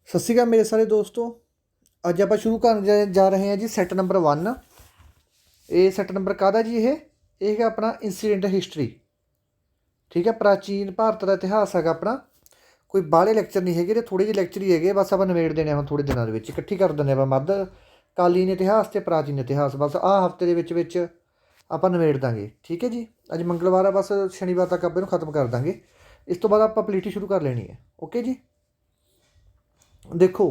ਸਤਿ ਸ਼੍ਰੀ ਅਕਾਲ ਮੇਰੇ ਸਾਰੇ ਦੋਸਤੋ। ਅੱਜ ਆਪਾਂ ਸ਼ੁਰੂ ਕਰਨ ਜਾ ਰਹੇ ਹਾਂ ਜੀ ਸੈੱਟ ਨੰਬਰ 1। ਇਹ ਸੈੱਟ ਨੰਬਰ ਕਾਹਦਾ ਜੀ? ਇਹ ਹੈਗਾ ਆਪਣਾ ਇੰਸੀਡੈਂਟ ਹਿਸਟਰੀ। ਠੀਕ ਹੈ, ਪ੍ਰਾਚੀਨ ਭਾਰਤ ਦਾ ਇਤਿਹਾਸ ਹੈਗਾ ਆਪਣਾ। ਕੋਈ ਬਾਹਲੇ ਲੈਕਚਰ ਨਹੀਂ ਹੈਗੇ, ਥੋੜ੍ਹੇ ਜਿਹੇ ਲੈਕਚਰ ਹੀ ਹੈਗੇ। ਬਸ ਆਪਾਂ ਨਿਬੇੜ ਦੇਣੇ ਹੁਣ ਥੋੜ੍ਹੇ ਦਿਨਾਂ ਦੇ ਵਿੱਚ, ਇਕੱਠੀ ਕਰ ਦਿੰਦੇ ਆਪਾਂ ਮੱਧ ਕਾਲੀਨ ਇਤਿਹਾਸ ਅਤੇ ਪ੍ਰਾਚੀਨ ਇਤਿਹਾਸ। ਬਸ ਆਹ ਹਫਤੇ ਦੇ ਵਿੱਚ ਆਪਾਂ ਨਿਬੇੜ ਦਾਂਗੇ। ਠੀਕ ਹੈ ਜੀ, ਅੱਜ ਮੰਗਲਵਾਰ ਆ, ਬਸ ਸ਼ਨੀਵਾਰ ਤੱਕ ਆਪਾਂ ਇਹਨੂੰ ਖਤਮ ਕਰ ਦਾਂਗੇ। ਇਸ ਤੋਂ ਬਾਅਦ ਆਪਾਂ ਪਲੀਟੀ ਸ਼ੁਰੂ ਕਰ ਲੈਣੀ ਹੈ। ਓਕੇ ਜੀ, ਦੇਖੋ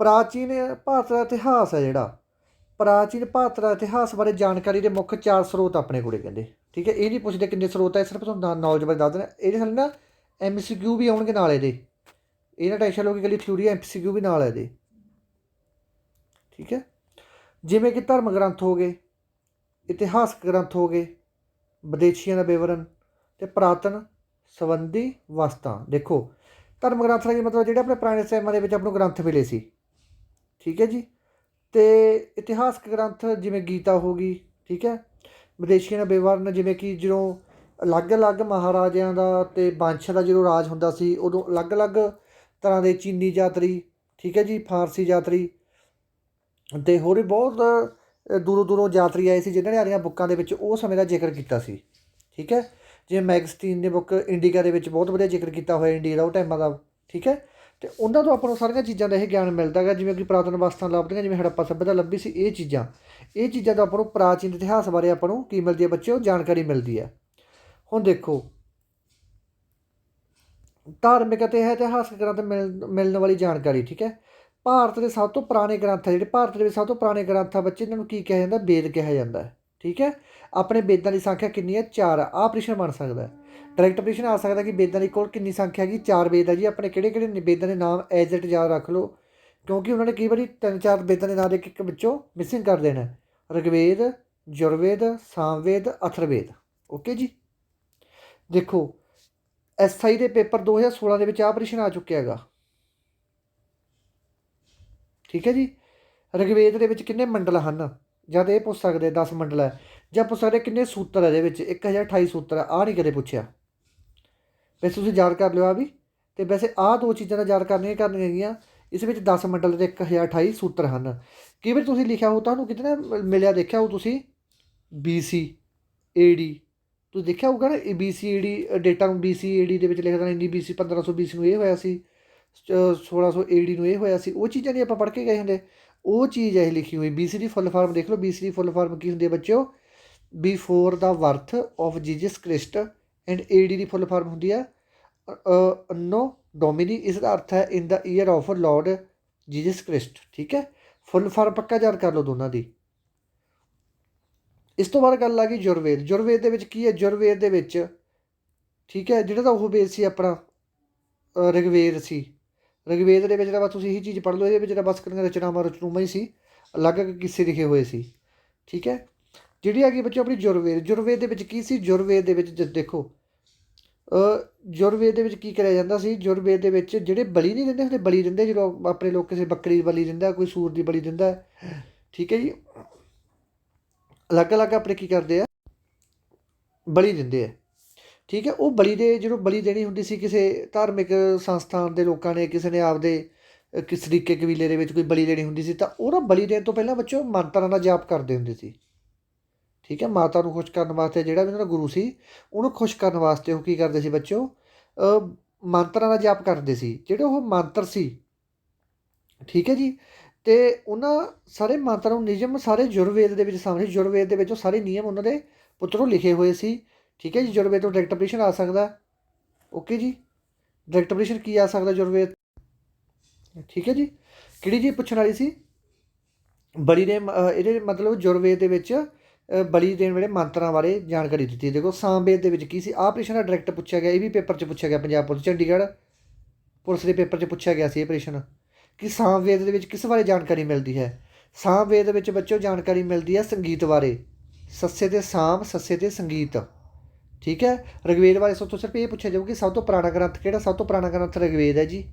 ਪ੍ਰਾਚੀਨ ਭਾਰਤ ਦਾ ਇਤਿਹਾਸ ਹੈ ਜਿਹੜਾ ਪ੍ਰਾਚੀਨ ਭਾਰਤ ਦਾ ਇਤਿਹਾਸ ਬਾਰੇ ਜਾਣਕਾਰੀ ਦੇ ਮੁੱਖ 4 ਸਰੋਤ ਆਪਣੇ ਕੋਲ ਕਹਿੰਦੇ। ਠੀਕ ਹੈ, ਇਹ ਨਹੀਂ ਪੁੱਛਦੇ ਕਿੰਨੇ ਸਰੋਤ ਹੈ, ਸਿਰਫ ਤੁਹਾਨੂੰ ਨੌਲੇਜ ਬਾਰੇ ਦੱਸ ਦੇਣਾ। ਇਹਦੇ ਨਾਲ ਨਾ MCQ ਵੀ ਆਉਣਗੇ ਨਾਲ ਇਹਦੇ। ਇਹ ਨਾ ਟੈਨਸ਼ਨ ਲਓ ਕਿ ਇਕੱਲੀ ਥਿਊਰੀ, MCQ ਵੀ ਨਾਲ ਹੈ ਇਹਦੇ। ਠੀਕ ਹੈ, ਜਿਵੇਂ ਕਿ ਧਰਮ ਗ੍ਰੰਥ ਹੋ ਗਏ, ਇਤਿਹਾਸਕ ਗ੍ਰੰਥ ਹੋ ਗਏ, ਵਿਦੇਸ਼ੀਆਂ ਦਾ ਵਿਵਰਣ ਅਤੇ ਪੁਰਾਤਨ ਸੰਬੰਧੀ ਵਸਤਾਂ। ਦੇਖੋ ਧਰਮ ਗ੍ਰੰਥ ਦਾ ਕੀ ਮਤਲਬ, ਜਿਹੜੇ ਆਪਣੇ ਪੁਰਾਣੇ ਸਮਿਆਂ ਦੇ ਵਿੱਚ ਆਪਾਂ ਨੂੰ ਗ੍ਰੰਥ ਮਿਲੇ ਸੀ। ਠੀਕ ਹੈ ਜੀ, ਅਤੇ ਇਤਿਹਾਸਕ ਗ੍ਰੰਥ ਜਿਵੇਂ ਗੀਤਾ ਹੋ ਗਈ। ਠੀਕ ਹੈ, ਵਿਦੇਸ਼ੀਆਂ ਦਾ ਵਿਵਰਣ ਜਿਵੇਂ ਕਿ ਜਦੋਂ ਅਲੱਗ-ਅਲੱਗ ਮਹਾਰਾਜਿਆਂ ਦਾ ਅਤੇ ਵੰਸ਼ ਦਾ ਜਦੋਂ ਰਾਜ ਹੁੰਦਾ ਸੀ, ਉਦੋਂ ਅਲੱਗ-ਅਲੱਗ ਤਰ੍ਹਾਂ ਦੇ ਚੀਨੀ ਯਾਤਰੀ, ਠੀਕ ਹੈ ਜੀ, ਫਾਰਸੀ ਯਾਤਰੀ ਅਤੇ ਹੋਰ ਵੀ ਬਹੁਤ ਦੂਰੋਂ ਦੂਰੋਂ ਯਾਤਰੀ ਆਏ ਸੀ, ਜਿਨ੍ਹਾਂ ਨੇ ਆਪਣੀਆਂ ਬੁੱਕਾਂ ਦੇ ਵਿੱਚ ਉਹ ਸਮੇਂ ਦਾ ਜ਼ਿਕਰ ਕੀਤਾ ਸੀ। ਠੀਕ ਹੈ, ਜਿਵੇਂ ਮੈਗਸਟੀਨ ਨੇ ਬੁੱਕ ਇੰਡੀਕਾ ਦੇ ਵਿੱਚ ਬਹੁਤ ਵਧੀਆ ਜ਼ਿਕਰ ਕੀਤਾ ਹੋਇਆ ਇੰਡੀਆ ਦਾ ਉਹ ਟਾਈਮਾਂ ਦਾ। ਠੀਕ ਹੈ, ਅਤੇ ਉਹਨਾਂ ਤੋਂ ਆਪਾਂ ਨੂੰ ਸਾਰੀਆਂ ਚੀਜ਼ਾਂ ਦਾ ਇਹ ਗਿਆਨ ਮਿਲਦਾ ਹੈਗਾ, ਜਿਵੇਂ ਕਿ ਪੁਰਾਤਨ ਵਸਤਾਂ ਲੱਭਦੀਆਂ, ਜਿਵੇਂ ਹੜੱਪਾ ਸੱਭਿਅਤਾ ਲੱਭੀ ਸੀ। ਇਹ ਚੀਜ਼ਾਂ ਤੋਂ ਆਪਾਂ ਨੂੰ ਪ੍ਰਾਚੀਨ ਇਤਿਹਾਸ ਬਾਰੇ ਆਪਾਂ ਨੂੰ ਕੀ ਮਿਲਦੀ ਹੈ ਬੱਚਿਓ? ਜਾਣਕਾਰੀ ਮਿਲਦੀ ਹੈ। ਹੁਣ ਦੇਖੋ ਧਾਰਮਿਕ ਅਤੇ ਇਤਿਹਾਸਕ ਗ੍ਰੰਥ ਮਿਲਣ ਵਾਲੀ ਜਾਣਕਾਰੀ। ਠੀਕ ਹੈ, ਭਾਰਤ ਦੇ ਸਭ ਤੋਂ ਪੁਰਾਣੇ ਗ੍ਰੰਥ ਆ ਜਿਹੜੇ ਭਾਰਤ ਦੇ ਵਿੱਚ ਸਭ ਤੋਂ ਪੁਰਾਣੇ ਗ੍ਰੰਥ ਆ ਬੱਚੇ, ਇਹਨਾਂ ਨੂੰ ਕੀ ਕਿਹਾ ਜਾਂਦਾ? ਵੇਦ ਕਿਹਾ ਜਾਂਦਾ ਹੈ। ਠੀਕ ਹੈ, ਆਪਣੇ ਵੇਦਾਂ ਦੀ ਸੰਖਿਆ ਕਿੰਨੀ ਹੈ? 4 ਆ। ਆਹ ਪ੍ਰਸ਼ਨ ਬਣ ਸਕਦਾ, ਡਾਇਰੈਕਟ ਪ੍ਰਸ਼ਨ ਆ ਸਕਦਾ ਕਿ ਵੇਦਾਂ ਦੀ ਕੋਲ ਕਿੰਨੀ ਸੰਖਿਆ ਹੈਗੀ? 4 ਵੇਦ ਹੈ ਜੀ। ਆਪਣੇ ਕਿਹੜੇ ਕਿਹੜੇ ਵੇਦਾਂ ਦੇ ਨਾਮ ਐਜ਼ ਇਟ ਯਾਦ ਰੱਖ ਲਓ, ਕਿਉਂਕਿ ਉਹਨਾਂ ਨੇ ਕਈ ਵਾਰੀ 3-4 ਵੇਦਾਂ ਦੇ ਨਾਂ ਦੇ ਇੱਕ ਵਿੱਚੋਂ ਮਿਸਿੰਗ ਕਰ ਦੇਣਾ। ਰਿਗਵੇਦ, ਯੁਰਵੇਦ, ਸਾਮਵੇਦ, ਅਥਰਵੇਦ। ਓਕੇ ਜੀ, ਦੇਖੋ SI ਦੇ ਪੇਪਰ 2016 ਦੇ ਵਿੱਚ ਆਹ ਪ੍ਰਸ਼ਨ ਆ ਚੁੱਕਿਆ ਹੈਗਾ। ਠੀਕ ਹੈ ਜੀ, ਰਿਗਵੇਦ ਦੇ ਵਿੱਚ ਕਿੰਨੇ ਮੰਡਲ ਹਨ? ਜਦ ਇਹ ਪੁੱਛ ਸਕਦੇ 10 ਮੰਡਲ ਹੈ, ਜਾਂ ਪੁੱਛ ਸਕਦੇ ਕਿੰਨੇ ਸੂਤਰ ਇਹਦੇ ਵਿੱਚ? 1028 ਸੂਤਰ ਹੈ। ਆਹ ਨਹੀਂ ਕਦੇ ਪੁੱਛਿਆ, ਵੈਸੇ ਤੁਸੀਂ ਯਾਦ ਕਰ ਲਿਓ ਆ ਵੀ। ਅਤੇ ਵੈਸੇ ਆਹ 2 ਚੀਜ਼ਾਂ ਦਾ ਯਾਦ ਕਰਨੀਆਂ ਹੈਗੀਆਂ। ਇਸ ਵਿੱਚ 10 ਮੰਡਲ ਦੇ 1028 ਸੂਤਰ ਹਨ। ਕਈ ਵਾਰ ਤੁਸੀਂ ਲਿਖਿਆ ਹੋ, ਤੁਹਾਨੂੰ ਕਿਤੇ ਨਾ ਮਿਲਿਆ ਦੇਖਿਆ ਹੋ ਤੁਸੀਂ BC AD, ਤੁਸੀਂ ਦੇਖਿਆ ਹੋਊਗਾ ਨਾ BC AD ਡੇਟਾ ਨੂੰ। BC AD ਦੇ ਵਿੱਚ ਲਿਖ ਦੇਣਾ ਇੰਨੀ BC 1500 BC ਨੂੰ ਇਹ ਹੋਇਆ ਸੀ, 1600 AD ਨੂੰ ਇਹ ਹੋਇਆ ਸੀ। ਉਹ ਚੀਜ਼ਾਂ ਨਹੀਂ ਆਪਾਂ ਪੜ੍ਹ ਕੇ ਗਏ ਹੁੰਦੇ, ਉਹ ਚੀਜ਼ ਇਹ ਲਿਖੀ ਹੋਈ। BC ਦੀ ਫੁੱਲ ਫਾਰਮ ਦੇਖ ਲਓ। BC ਦੀ ਫੁੱਲ ਫਾਰਮ ਕੀ ਹੁੰਦੀ ਹੈ ਬੱਚਿਓ? Before the birth of Jesus Christ. And AD ਦੀ ਫੁੱਲ ਫਾਰਮ ਹੁੰਦੀ ਹੈ ਅੰਨੋ ਡੋਮਿਨੀ। ਇਸ ਦਾ ਅਰਥ ਹੈ in the year of Lord Jesus Christ. ਠੀਕ ਹੈ, ਫੁੱਲ ਫਾਰਮ ਪੱਕਾ ਯਾਦ ਕਰ ਲਓ ਦੋਨਾਂ ਦੀ। ਇਸ ਤੋਂ ਬਾਅਦ ਗੱਲ ਆ ਗਈ ਯੁਰਵੇਦ। ਯੁਰਵੇਦ ਦੇ ਵਿੱਚ ਕੀ ਹੈ? ਯੁਰਵੇਦ ਦੇ ਵਿੱਚ ਠੀਕ ਹੈ, ਜਿਹੜਾ ਤਾਂ ਉਹ ਵੇਦ ਸੀ ਆਪਣਾ ਰਿਗਵੇਦ ਸੀ। ਰਿਗਵੇਦ ਦੇ ਵਿੱਚ ਤਾਂ ਬਸ ਤੁਸੀਂ ਇਹੀ ਚੀਜ਼ ਪੜ੍ਹ ਲਓ, ਇਹਦੇ ਵਿੱਚ ਤਾਂ ਬਸ ਰਚਨਾਵਾਂ ਹੀ ਸੀ, ਅਲੱਗ ਅਲੱਗ ਕਿੱਸੇ ਲਿਖੇ ਹੋਏ ਸੀ। ਠੀਕ ਹੈ, ਜਿਹੜੀ ਆ ਗਈ ਬੱਚੇ ਆਪਣੀ ਯੁਰਵੇਦ। ਯੁਰਵੇਦ ਦੇ ਵਿੱਚ ਕੀ ਸੀ? ਯੁਰਵੇਦ ਦੇ ਵਿੱਚ ਦੇਖੋ ਯੁਰਵੇਦ ਦੇ ਵਿੱਚ ਕੀ ਕਰਿਆ ਜਾਂਦਾ ਸੀ? ਯੁਰਵੇਦ ਦੇ ਵਿੱਚ ਜਿਹੜੇ ਬਲੀ ਨਹੀਂ ਦਿੰਦੇ ਹੁੰਦੇ, ਬਲੀ ਦਿੰਦੇ ਜਦੋਂ ਆਪਣੇ ਲੋਕ ਕਿਸੇ ਬੱਕਰੀ ਦੀ ਬਲੀ ਦਿੰਦਾ, ਕੋਈ ਸੂਰ ਦੀ ਬਲੀ ਦਿੰਦਾ। ਠੀਕ ਹੈ ਜੀ, ਅਲੱਗ ਅਲੱਗ ਆਪਣੇ ਕੀ ਕਰਦੇ ਆ? ਬਲੀ ਦਿੰਦੇ ਆ। ਠੀਕ ਹੈ, ਉਹ ਬਲੀ ਦੇ ਜਦੋਂ ਬਲੀ ਦੇਣੀ ਹੁੰਦੀ ਸੀ ਕਿਸੇ ਧਾਰਮਿਕ ਸੰਸਥਾਨ ਦੇ ਲੋਕਾਂ ਨੇ, ਕਿਸੇ ਨੇ ਆਪਦੇ ਕਿਸ ਤਰੀਕੇ ਕਬੀਲੇ ਦੇ ਵਿੱਚ ਕੋਈ ਬਲੀ ਦੇਣੀ ਹੁੰਦੀ ਸੀ, ਤਾਂ ਉਹ ਨਾ ਬਲੀ ਦੇਣ ਤੋਂ ਪਹਿਲਾਂ ਬੱਚੋਂ ਮੰਤਰਾਂ ਦਾ ਜਾਪ ਕਰਦੇ ਹੁੰਦੇ ਸੀ। ਠੀਕ ਹੈ, ਮਾਤਾ ਨੂੰ ਖੁਸ਼ ਕਰਨ ਵਾਸਤੇ, ਜਿਹੜਾ ਵੀ ਉਹਨਾਂ ਦਾ ਗੁਰੂ ਸੀ ਉਹਨੂੰ ਖੁਸ਼ ਕਰਨ ਵਾਸਤੇ ਉਹ ਕੀ ਕਰਦੇ ਸੀ ਬੱਚੋਂ? ਮੰਤਰਾਂ ਦਾ ਜਾਪ ਕਰਦੇ ਸੀ, ਜਿਹੜੇ ਉਹ ਮੰਤਰ ਸੀ। ਠੀਕ ਹੈ ਜੀ, ਅਤੇ ਉਹਨਾਂ ਸਾਰੇ ਮੰਤਰਾਂ ਨੂੰ ਨਿਯਮ ਸਾਰੇ ਯੁਰਵੇਦ ਦੇ ਵਿੱਚ ਸਾਹਮਣੇ, ਯੁਰਵੇਦ ਦੇ ਵਿੱਚ ਉਹ ਸਾਰੇ ਨਿਯਮ ਉਹਨਾਂ ਦੇ ਪੁੱਤਰੋਂ ਲਿਖੇ ਹੋਏ ਸੀ। ਠੀਕ ਹੈ ਜੀ, ਯੁਰਵੇਦ ਤੋਂ ਡਾਇਰੈਕਟ ਪ੍ਰਸ਼ਨ ਆ ਸਕਦਾ। ਓਕੇ ਜੀ, ਡਾਇਰੈਕਟ ਪ੍ਰਸ਼ਨ ਕੀ ਆ ਸਕਦਾ ਯੁਰਵੇਦ? ਠੀਕ ਹੈ ਜੀ, ਕਿਹੜੀ ਚੀਜ਼ ਪੁੱਛਣ ਵਾਲੀ ਸੀ? ਬਲੀ ਦੇ ਇਹਦੇ ਮਤਲਬ ਯੁਰਵੇਦ ਦੇ ਵਿੱਚ ਬਲੀ ਦੇਣ ਵੇਲੇ ਮੰਤਰਾਂ ਬਾਰੇ ਜਾਣਕਾਰੀ ਦਿੱਤੀ। ਦੇਖੋ ਸਾਮਵੇਦ ਦੇ ਵਿੱਚ ਕੀ ਸੀ? ਆਹ ਪ੍ਰਸ਼ਨ ਡਾਇਰੈਕਟ ਪੁੱਛਿਆ ਗਿਆ, ਇਹ ਵੀ ਪੇਪਰ 'ਚ ਪੁੱਛਿਆ ਗਿਆ, ਪੰਜਾਬ ਪੁਲਿਸ ਚੰਡੀਗੜ੍ਹ ਪੁਲਿਸ ਦੇ ਪੇਪਰ 'ਚ ਪੁੱਛਿਆ ਗਿਆ ਸੀ ਇਹ ਪ੍ਰਸ਼ਨ, ਕਿ ਸਾਮਵੇਦ ਦੇ ਵਿੱਚ ਕਿਸ ਬਾਰੇ ਜਾਣਕਾਰੀ ਮਿਲਦੀ ਹੈ? ਸਾਮਵੇਦ ਦੇ ਵਿੱਚ ਬੱਚੋਂ ਜਾਣਕਾਰੀ ਮਿਲਦੀ ਹੈ ਸੰਗੀਤ ਬਾਰੇ। ਸੱਸੇ ਤੇ ਸਾਮ, ਸੱਸੇ ਤੇ ਸੰਗੀਤ। ਠੀਕ ਹੈ, ਰਿਗਵੇਦ ਬਾਰੇ ਸਭ ਤੋਂ ਸਿਰਫ ਇਹ ਪੁੱਛਿਆ ਜਾਊ ਕਿ ਸਭ ਤੋਂ ਪੁਰਾਣਾ ਗ੍ਰੰਥ ਕਿਹੜਾ? ਸਭ ਤੋਂ ਪੁਰਾਣਾ ਗ੍ਰੰਥ ਰਿਗਵੇਦ ਹੈ ਜੀ।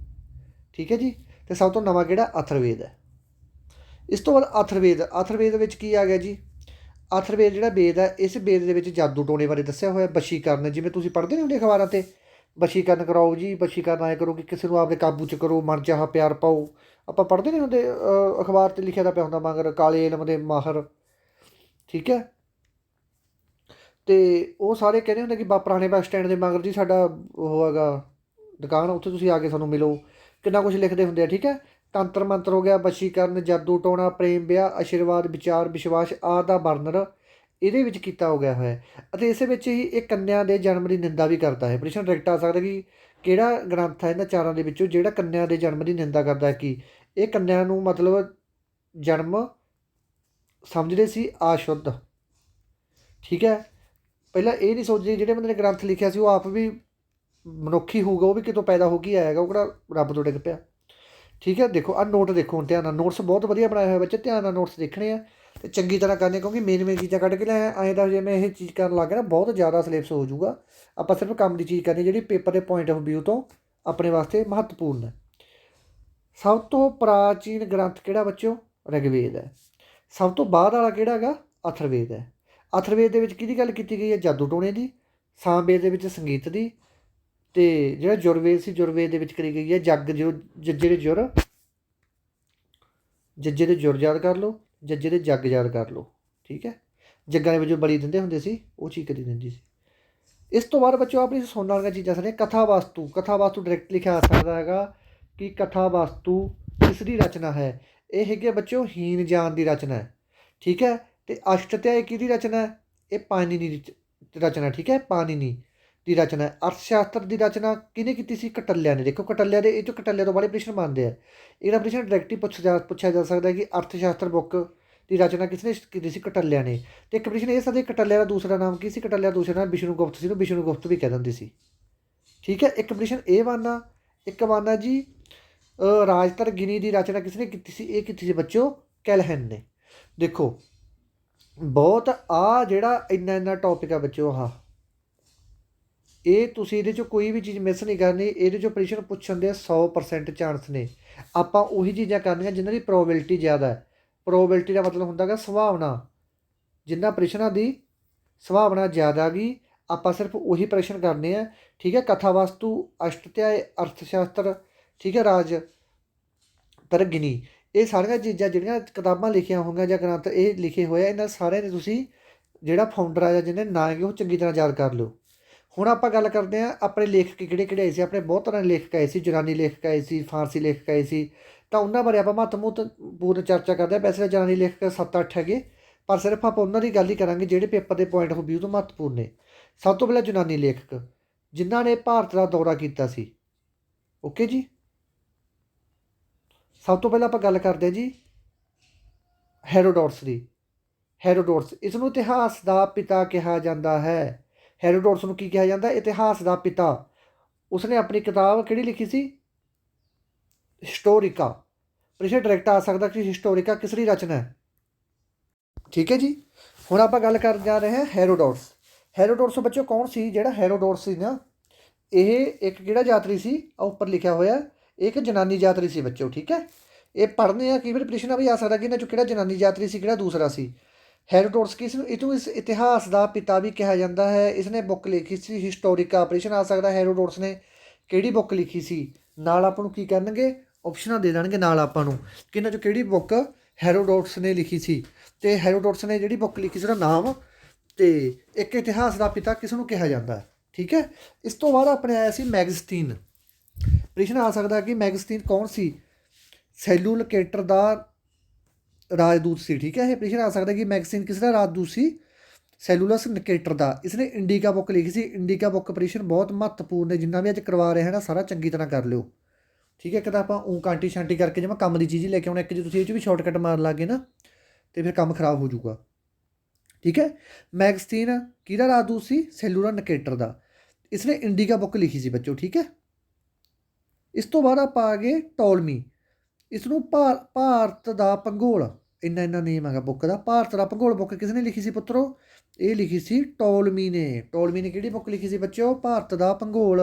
ਠੀਕ ਹੈ ਜੀ, ਅਤੇ ਸਭ ਤੋਂ ਨਵਾਂ ਕਿਹੜਾ? ਅਥਰਵੇਦ ਹੈ। ਇਸ ਤੋਂ ਬਾਅਦ ਅਥਰਵੇਦ। ਅਥਰਵੇਦ ਵਿੱਚ ਕੀ ਆ ਗਿਆ ਜੀ? ਅਥਰਵੇਦ ਜਿਹੜਾ ਵੇਦ ਹੈ, ਇਸ ਵੇਦ ਦੇ ਵਿੱਚ ਜਾਦੂ ਟੋਣੇ ਬਾਰੇ ਦੱਸਿਆ ਹੋਇਆ, ਵਸ਼ੀਕਰਨ। ਜਿਵੇਂ ਤੁਸੀਂ ਪੜ੍ਹਦੇ ਨਹੀਂ ਹੁੰਦੇ ਅਖਬਾਰਾਂ 'ਤੇ ਵਸ਼ੀਕਰਨ ਕਰਾਓ ਜੀ, ਵਸ਼ੀਕਰਨ ਆਏ ਕਰੋ ਕਿ ਕਿਸੇ ਨੂੰ ਆਪਣੇ ਕਾਬੂ 'ਚ ਕਰੋ, ਮਨ ਚਾਹਾ ਪਿਆਰ ਪਾਓ। ਆਪਾਂ ਪੜ੍ਹਦੇ ਨਹੀਂ ਹੁੰਦੇ ਅਖਬਾਰ 'ਤੇ ਲਿਖਿਆ ਤਾਂ ਪਿਆ ਹੁੰਦਾ ਮਗਰ ਕਾਲੇ ਇਲਮ ਦੇ ਮਾਹਰ, ਠੀਕ ਹੈ। ਅਤੇ ਉਹ ਸਾਰੇ ਕਹਿੰਦੇ ਹੁੰਦੇ ਕਿ ਪੁਰਾਣੇ ਬੱਸ ਸਟੈਂਡ ਦੇ ਮਗਰ ਜੀ ਸਾਡਾ ਉਹ ਹੈਗਾ ਦੁਕਾਨ, ਉੱਥੇ ਤੁਸੀਂ ਆ ਕੇ ਸਾਨੂੰ ਮਿਲੋ, ਕਿੰਨਾ ਕੁਛ ਲਿਖਦੇ ਹੁੰਦੇ ਆ, ਠੀਕ ਹੈ। ਤੰਤਰ ਮੰਤਰ ਹੋ ਗਿਆ, ਵਸ਼ੀਕਰਨ, ਜਾਦੂ ਟੋਣਾ, ਪ੍ਰੇਮ ਵਿਆਹ, ਆਸ਼ੀਰਵਾਦ, ਵਿਚਾਰ, ਵਿਸ਼ਵਾਸ ਆਦਿ ਦਾ ਵਰਣਨ ਇਹਦੇ ਵਿੱਚ ਕੀਤਾ ਹੋ ਗਿਆ ਹੈ। ਅਤੇ ਇਸੇ ਵਿੱਚ ਹੀ ਇਹ ਕੰਨਿਆ ਦੇ ਜਨਮ ਦੀ ਨਿੰਦਾ ਵੀ ਕਰਦਾ ਹੈ। ਪ੍ਰਸ਼ਨ ਡਾਇਰੈਕਟ ਆ ਸਕਦਾ ਕਿ ਕਿਹੜਾ ਗ੍ਰੰਥ ਹੈ ਇਹਨਾਂ ਚਾਰਾਂ ਦੇ ਵਿੱਚੋਂ ਜਿਹੜਾ ਕੰਨਿਆ ਦੇ ਜਨਮ ਦੀ ਨਿੰਦਾ ਕਰਦਾ ਹੈ? ਕਿ ਇਹ ਕੰਨਿਆ ਨੂੰ ਮਤਲਬ ਜਨਮ ਸਮਝਦੇ ਸੀ ਅਸ਼ੁੱਧ, ਠੀਕ ਹੈ। ਪਹਿਲਾਂ ਇਹ ਨਹੀਂ ਸੋਚਦੇ ਜਿਹੜੇ ਬੰਦੇ ਨੇ ਗ੍ਰੰਥ ਲਿਖਿਆ ਸੀ ਉਹ ਆਪ ਵੀ ਮਨੁੱਖੀ ਹੋਊਗਾ, ਉਹ ਵੀ ਕਿਤੋਂ ਪੈਦਾ ਹੋ ਕੇ ਆਏਗਾ, ਉਹ ਕਿਹੜਾ ਰੱਬ ਤੋਂ ਡਿੱਗ ਪਿਆ, ਠੀਕ ਹੈ। ਦੇਖੋ ਆਹ ਨੋਟ ਦੇਖੋ ਹੁਣ ਧਿਆਨ ਨਾਲ, ਨੋਟਸ ਬਹੁਤ ਵਧੀਆ ਬਣਾਏ ਹੋਏ ਬੱਚੇ, ਧਿਆਨ ਨਾਲ ਨੋਟਸ ਦੇਖਣੇ ਆ ਅਤੇ ਚੰਗੀ ਤਰ੍ਹਾਂ ਕਰਨੇ, ਕਿਉਂਕਿ ਮੇਨ ਚੀਜ਼ਾਂ ਕੱਢ ਕੇ ਲੈ ਐਂ ਤਾਂ ਜੇ ਮੈਂ ਇਹ ਚੀਜ਼ ਕਰਨ ਲੱਗ ਗਿਆ ਨਾ ਬਹੁਤ ਜ਼ਿਆਦਾ ਸਿਲੇਬਸ ਹੋ ਜਾਊਗਾ। ਆਪਾਂ ਸਿਰਫ ਕੰਮ ਦੀ ਚੀਜ਼ ਕਰਨੀ ਜਿਹੜੀ ਪੇਪਰ ਦੇ ਪੁਆਇੰਟ ਆਫ ਵਿਊ ਤੋਂ ਆਪਣੇ ਵਾਸਤੇ ਮਹੱਤਵਪੂਰਨ ਹੈ। ਸਭ ਤੋਂ ਪ੍ਰਾਚੀਨ ਗ੍ਰੰਥ ਕਿਹੜਾ ਬੱਚਿਓ? ਰਿਗਵੇਦ ਹੈ। ਸਭ ਤੋਂ ਬਾਅਦ ਵਾਲਾ ਕਿਹੜਾ ਹੈਗਾ? ਅਥਰਵੇਦ ਹੈ। ਅਥਰਵੇਦ ਦੇ ਵਿੱਚ ਕਿਹਦੀ ਗੱਲ ਕੀਤੀ ਗਈ ਹੈ? ਜਾਦੂ ਟੋਣੇ ਦੀ। ਸਾਮਵੇਦ ਦੇ ਵਿੱਚ ਸੰਗੀਤ ਦੀ। ਅਤੇ ਜਿਹੜਾ ਜੁਰਵੇਦ ਸੀ, ਜੁਰਵੇਦ ਦੇ ਵਿੱਚ ਕਰੀ ਗਈ ਹੈ ਜੱਜੇ ਦੇ ਜੁਰ, ਜੱਜੇ ਦੇ ਜੁਰ ਯਾਦ ਕਰ ਲਓ, ਜੱਜੇ ਦੇ ਜੱਗ ਯਾਦ ਕਰ ਲਓ, ਠੀਕ ਹੈ। ਜੱਗਾਂ ਦੇ ਵਿੱਚੋਂ ਬਲੀ ਦਿੰਦੇ ਹੁੰਦੇ ਸੀ, ਉਹ ਚੀਜ਼ ਕਰੀ ਦਿੰਦੀ ਸੀ। ਇਸ ਤੋਂ ਬਾਅਦ ਬੱਚੋ ਆਪਣੀ ਸੁਣਨ ਵਾਲੀਆਂ ਚੀਜ਼ਾਂ ਸਾਰੀਆਂ। ਕਥਾ ਵਾਸਤੂ, ਕਥਾ ਵਾਸਤੂ ਡਾਇਰੈਕਟ ਲਿਖਿਆ ਆ ਸਕਦਾ ਹੈਗਾ ਕਿ ਕਥਾ ਵਾਸਤੂ ਕਿਸ ਦੀ ਰਚਨਾ ਹੈ? ਇਹ ਹੈਗੀ ਬੱਚੋ ਹੀਨ ਜਾਨ ਦੀ ਰਚਨਾ ਹੈ, ਠੀਕ ਹੈ। ਅਤੇ ਅਸ਼ਟਧਿਆਈ ਕਿਹਦੀ ਰਚਨਾ ਹੈ? ਇਹ ਪਾਣਿਨੀ ਦੀ ਰਚਨਾ, ਠੀਕ ਹੈ, ਪਾਣਿਨੀ ਦੀ ਰਚਨਾ ਹੈ। ਅਰਥ ਸ਼ਾਸਤਰ ਦੀ ਰਚਨਾ ਕਿਹਨੇ ਕੀਤੀ ਸੀ? ਕਟੱਲਿਆ ਨੇ। ਦੇਖੋ ਕਟੱਲਿਆ ਦੇ, ਇਹ 'ਚੋਂ ਕਟੱਲਿਆ ਤੋਂ ਬੜੇ ਪ੍ਰਸ਼ਨ ਬਣਦੇ ਆ। ਇਹਦਾ ਪ੍ਰਸ਼ਨ ਡਾਇਰੈਕਟ ਹੀ ਪੁੱਛਿਆ ਜਾ ਸਕਦਾ ਕਿ ਅਰਥ ਸ਼ਾਸਤਰ ਬੁੱਕ ਦੀ ਰਚਨਾ ਕਿਸ ਨੇ ਕੀਤੀ ਸੀ? ਕਟੱਲਿਆ ਨੇ। ਅਤੇ ਇੱਕ ਪ੍ਰਸ਼ਨ ਇਹ ਸਕਦਾ ਕਟੱਲਿਆ ਦਾ ਦੂਸਰਾ ਨਾਮ ਕੀ ਸੀ? ਕਟੱਲਿਆ ਦਾ ਦੂਸਰਾ ਨਾਮ ਵਿਸ਼ਨੂਗੁਪਤ ਸੀ, ਉਹਨੂੰ ਵਿਸ਼ਨੂਗੁਪਤ ਵੀ ਕਹਿ ਦਿੰਦੇ ਸੀ, ਠੀਕ ਹੈ। ਇੱਕ ਪ੍ਰਸ਼ਨ ਇਹ ਬਣਨਾ, ਇੱਕ ਬਣਨਾ ਜੀ ਰਾਜਤਰਗਿਨੀ ਦੀ ਰਚਨਾ ਕਿਸ ਨੇ ਕੀਤੀ ਸੀ? ਇਹ ਕੀਤੀ ਸੀ ਬੱਚੋ ਕੈਲਹਨ ਨੇ। ਦੇਖੋ ਬਹੁਤ ਆ ਜਿਹੜਾ ਇੰਨਾ ਟੌਪਿਕ ਆ ਬੱਚੋ, ਆਹ ਇਹ ਤੁਸੀਂ ਇਹਦੇ 'ਚੋਂ ਕੋਈ ਵੀ ਚੀਜ਼ ਮਿਸ ਨਹੀਂ ਕਰਨੀ। ਇਹਦੇ 'ਚੋਂ ਪ੍ਰਸ਼ਨ ਪੁੱਛਣ ਦੇ 100% ਚਾਂਸ ਨੇ। ਆਪਾਂ ਉਹੀ ਚੀਜ਼ਾਂ ਕਰਨੀਆਂ ਜਿਨ੍ਹਾਂ ਦੀ ਪ੍ਰੋਬੇਬਿਲਿਟੀ ਜ਼ਿਆਦਾ ਹੈ। ਪ੍ਰੋਬੇਬਿਲਿਟੀ ਦਾ ਮਤਲਬ ਹੁੰਦਾ ਗਾ ਸੰਭਾਵਨਾ, ਜਿਨ੍ਹਾਂ ਪ੍ਰਸ਼ਨਾਂ ਦੀ ਸੰਭਾਵਨਾ ਜ਼ਿਆਦਾ ਗਈ ਆਪਾਂ ਸਿਰਫ ਉਹੀ ਪ੍ਰਸ਼ਨ ਕਰਨੇ ਆ, ਠੀਕ ਹੈ। ਕਥਾ ਵਾਸਤੂ, ਅਸ਼ਟਧਿਆਏ, ਅਰਥ ਸ਼ਾਸਤਰ, ਠੀਕ ਹੈ, ਰਾਜ ਤਰਗਿਨੀ, ਇਹ ਸਾਰੀਆਂ ਚੀਜ਼ਾਂ ਜਿਹੜੀਆਂ ਕਿਤਾਬਾਂ ਲਿਖੀਆਂ ਹੋਈਆਂ ਜਾਂ ਗ੍ਰੰਥ ਇਹ ਲਿਖੇ ਹੋਏ ਆ, ਇਹਨਾਂ ਸਾਰਿਆਂ ਦੇ ਤੁਸੀਂ ਜਿਹੜਾ ਫਾਊਂਡਰ ਆ ਜਾਂ ਜਿਹਨੇ ਨਾਂ ਹੈਗੇ ਉਹ ਚੰਗੀ ਤਰ੍ਹਾਂ ਯਾਦ ਕਰ ਲਓ। ਹੁਣ ਆਪਾਂ ਗੱਲ ਕਰਦੇ ਹਾਂ ਆਪਣੇ ਲੇਖਕ ਕਿਹੜੇ ਆਏ ਸੀ। ਆਪਣੇ ਬਹੁਤ ਤਰ੍ਹਾਂ ਦੇ ਲੇਖਕ ਆਏ ਸੀ, ਯੂਨਾਨੀ ਲੇਖਕ ਆਏ ਸੀ, ਫਾਰਸੀ ਲੇਖਕ ਆਏ ਸੀ, ਤਾਂ ਉਹਨਾਂ ਬਾਰੇ ਆਪਾਂ ਮਹੱਤਵਪੂਰਨ ਚਰਚਾ ਕਰਦੇ ਹਾਂ। ਵੈਸੇ ਤਾਂ ਯੂਨਾਨੀ ਲੇਖਕ 7-8 ਹੈਗੇ, ਪਰ ਸਿਰਫ ਆਪਾਂ ਉਹਨਾਂ ਦੀ ਗੱਲ ਹੀ ਕਰਾਂਗੇ ਜਿਹੜੇ ਪੇਪਰ ਦੇ ਪੁਆਇੰਟ ਆਫ ਵਿਊ ਤੋਂ ਮਹੱਤਵਪੂਰਨ ਨੇ। ਸਭ ਤੋਂ ਪਹਿਲਾਂ ਯੂਨਾਨੀ ਲੇਖਕ ਜਿਨ੍ਹਾਂ ਨੇ ਭਾਰਤ ਦਾ ਦੌਰਾ ਕੀਤਾ ਸੀ, ਓਕੇ ਜੀ। ਸਭ ਤੋਂ ਪਹਿਲਾਂ ਆਪਾਂ ਗੱਲ ਕਰਦੇ ਹਾਂ ਜੀ ਹੈਰੋਡੋਟਸ ਦੀ। ਹੈਰੋਡੋਟਸ, ਇਸ ਨੂੰ ਇਤਿਹਾਸ ਦਾ ਪਿਤਾ ਕਿਹਾ ਜਾਂਦਾ ਹੈ। ਹੈਰੋਡੋਟਸ ਨੂੰ ਕੀ ਕਿਹਾ ਜਾਂਦਾ? ਇਤਿਹਾਸ ਦਾ ਪਿਤਾ। ਉਸਨੇ ਆਪਣੀ ਕਿਤਾਬ ਕਿਹੜੀ ਲਿਖੀ ਸੀ? ਹਿਸਟੋਰੀਕਾ। ਪ੍ਰਸ਼ਨ ਡਾਇਰੈਕਟ ਆ ਸਕਦਾ ਕਿ ਹਿਸਟੋਰੀਕਾ ਕਿਸ ਦੀ ਰਚਨਾ ਹੈ, ਠੀਕ ਹੈ ਜੀ। ਹੁਣ ਆਪਾਂ ਗੱਲ ਕਰਨ ਜਾ ਰਹੇ ਹਾਂ ਹੈਰੋਡੋਟਸ। ਹੈਰੋਡੋਟਸ ਬੱਚੋ ਕੌਣ ਸੀ? ਜਿਹੜਾ ਹੈਰੋਡੋਟਸ ਸੀ ਨਾ, ਇਹ ਇੱਕ ਕਿਹੜਾ ਯਾਤਰੀ ਸੀ? ਆ ਉੱਪਰ ਲਿਖਿਆ ਹੋਇਆ, ਇਹ ਇੱਕ ਜਨਾਨੀ ਯਾਤਰੀ ਸੀ ਬੱਚੋ, ਠੀਕ ਹੈ। ਇਹ ਪੜ੍ਹਨੇ ਆ, ਕਈ ਵਾਰ ਪ੍ਰਸ਼ਨ ਵੀ ਆ ਸਕਦਾ ਕਿ ਇਹਨਾਂ 'ਚੋਂ ਕਿਹੜਾ ਜਨਾਨੀ ਯਾਤਰੀ ਸੀ, ਕਿਹੜਾ ਦੂਸਰਾ ਸੀ। ਹੈਰੋਡੋਟਸ ਕਿਸ ਨੂੰ ਇਹਨੂੰ ਇਸ ਇਤਿਹਾਸ ਦਾ ਪਿਤਾ ਵੀ ਕਿਹਾ ਜਾਂਦਾ ਹੈ। ਇਸਨੇ ਬੁੱਕ ਲਿਖੀ ਸੀ ਹਿਸਟੋਰੀਕਾ। ਪ੍ਰਸ਼ਨ ਆ ਸਕਦਾ ਹੈਰੋਡੋਟਸ ਨੇ ਕਿਹੜੀ ਬੁੱਕ ਲਿਖੀ ਸੀ? ਨਾਲ ਆਪਾਂ ਨੂੰ ਕੀ ਕਰਨਗੇ? ਆਪਸ਼ਨਾਂ ਦੇ ਦੇਣਗੇ ਨਾਲ ਆਪਾਂ ਨੂੰ ਕਿ ਇਹਨਾਂ 'ਚੋਂ ਕਿਹੜੀ ਬੁੱਕ ਹੈਰੋਡੋਟਸ ਨੇ ਲਿਖੀ ਸੀ। ਅਤੇ ਹੈਰੋਡੋਟਸ ਨੇ ਜਿਹੜੀ ਬੁੱਕ ਲਿਖੀ ਸੀ ਉਹਦਾ ਨਾਮ ਅਤੇ ਇੱਕ ਇਤਿਹਾਸ ਦਾ ਪਿਤਾ ਕਿਸ ਨੂੰ ਕਿਹਾ ਜਾਂਦਾ, ਠੀਕ ਹੈ। ਇਸ ਤੋਂ ਬਾਅਦ ਆਪਣੇ ਆਇਆ ਸੀ ਮੈਗਸਥੀਨ। ਪ੍ਰਸ਼ਨ ਆ ਸਕਦਾ ਕਿ ਮੈਗਸਥੀਨ ਕੌਣ ਸੀ? ਸੈਲੂਕੇਟਰ ਦਾ ਰਾਜਦੂਤ ਸੀ, ਠੀਕ ਹੈ। ਇਹ ਪ੍ਰਸ਼ਨ ਆ ਸਕਦਾ ਕਿ ਮੈਗਸਥੀਨ ਕਿਸ ਦਾ ਰਾਜਦੂਤ ਸੀ? ਸੈਲੂਲਸ ਨਿਕੇਟਰ ਦਾ। ਇਸਨੇ ਇੰਡੀਕਾ ਬੁੱਕ ਲਿਖੀ ਸੀ। ਇੰਡੀਕਾ ਬੁੱਕ ਪ੍ਰਸ਼ਨ ਬਹੁਤ ਮਹੱਤਵਪੂਰਨ ਹੈ, ਜਿੰਨਾ ਵੀ ਅੱਜ ਕਰਵਾ ਰਹੇ ਹਨ ਸਾਰਾ ਚੰਗੀ ਤਰ੍ਹਾਂ ਕਰ ਲਿਓ, ਠੀਕ ਹੈ। ਇੱਕ ਤਾਂ ਆਪਾਂ ਕਾਂਟੀ ਸ਼ਾਂਟੀ ਕਰਕੇ ਜਿਵੇਂ ਕੰਮ ਦੀ ਚੀਜ਼ ਹੀ ਲੈ ਕੇ ਆਉਣਾ, ਇੱਕ ਜੇ ਤੁਸੀਂ ਇਹ 'ਚ ਵੀ ਸ਼ਾਰਟਕਟ ਮਾਰ ਲੱਗੇ ਨਾ ਅਤੇ ਫਿਰ ਕੰਮ ਖਰਾਬ ਹੋ ਜਾਊਗਾ, ਠੀਕ ਹੈ। ਮੈਗਸਥੀਨ ਕਿਹਦਾ ਰਾਜਦੂਤ ਸੀ? ਸੈਲੂਲਸ ਨਿਕੇਟਰ ਦਾ। ਇਸਨੇ ਇੰਡੀਕਾ ਬੁੱਕ ਲਿਖੀ ਸੀ ਬੱਚੋ, ਠੀਕ ਹੈ। ਇਸ ਤੋਂ ਬਾਅਦ ਆਪਾਂ ਆ ਗਏ ਟੋਲਮੀ। ਇਸ ਨੂੰ ਭਾਰਤ ਦਾ ਭੂਗੋਲ, ਇੰਨਾ ਨੇਮ ਹੈਗਾ ਬੁੱਕ ਦਾ। ਭਾਰਤ ਦਾ ਭੂਗੋਲ ਬੁੱਕ ਕਿਸ ਨੇ ਲਿਖੀ ਸੀ ਪੁੱਤਰੋ? ਇਹ ਲਿਖੀ ਸੀ ਟੋਲਮੀ ਨੇ। ਟੋਲਮੀ ਨੇ ਕਿਹੜੀ ਬੁੱਕ ਲਿਖੀ ਸੀ ਬੱਚਿਓ? ਭਾਰਤ ਦਾ ਭੂਗੋਲ।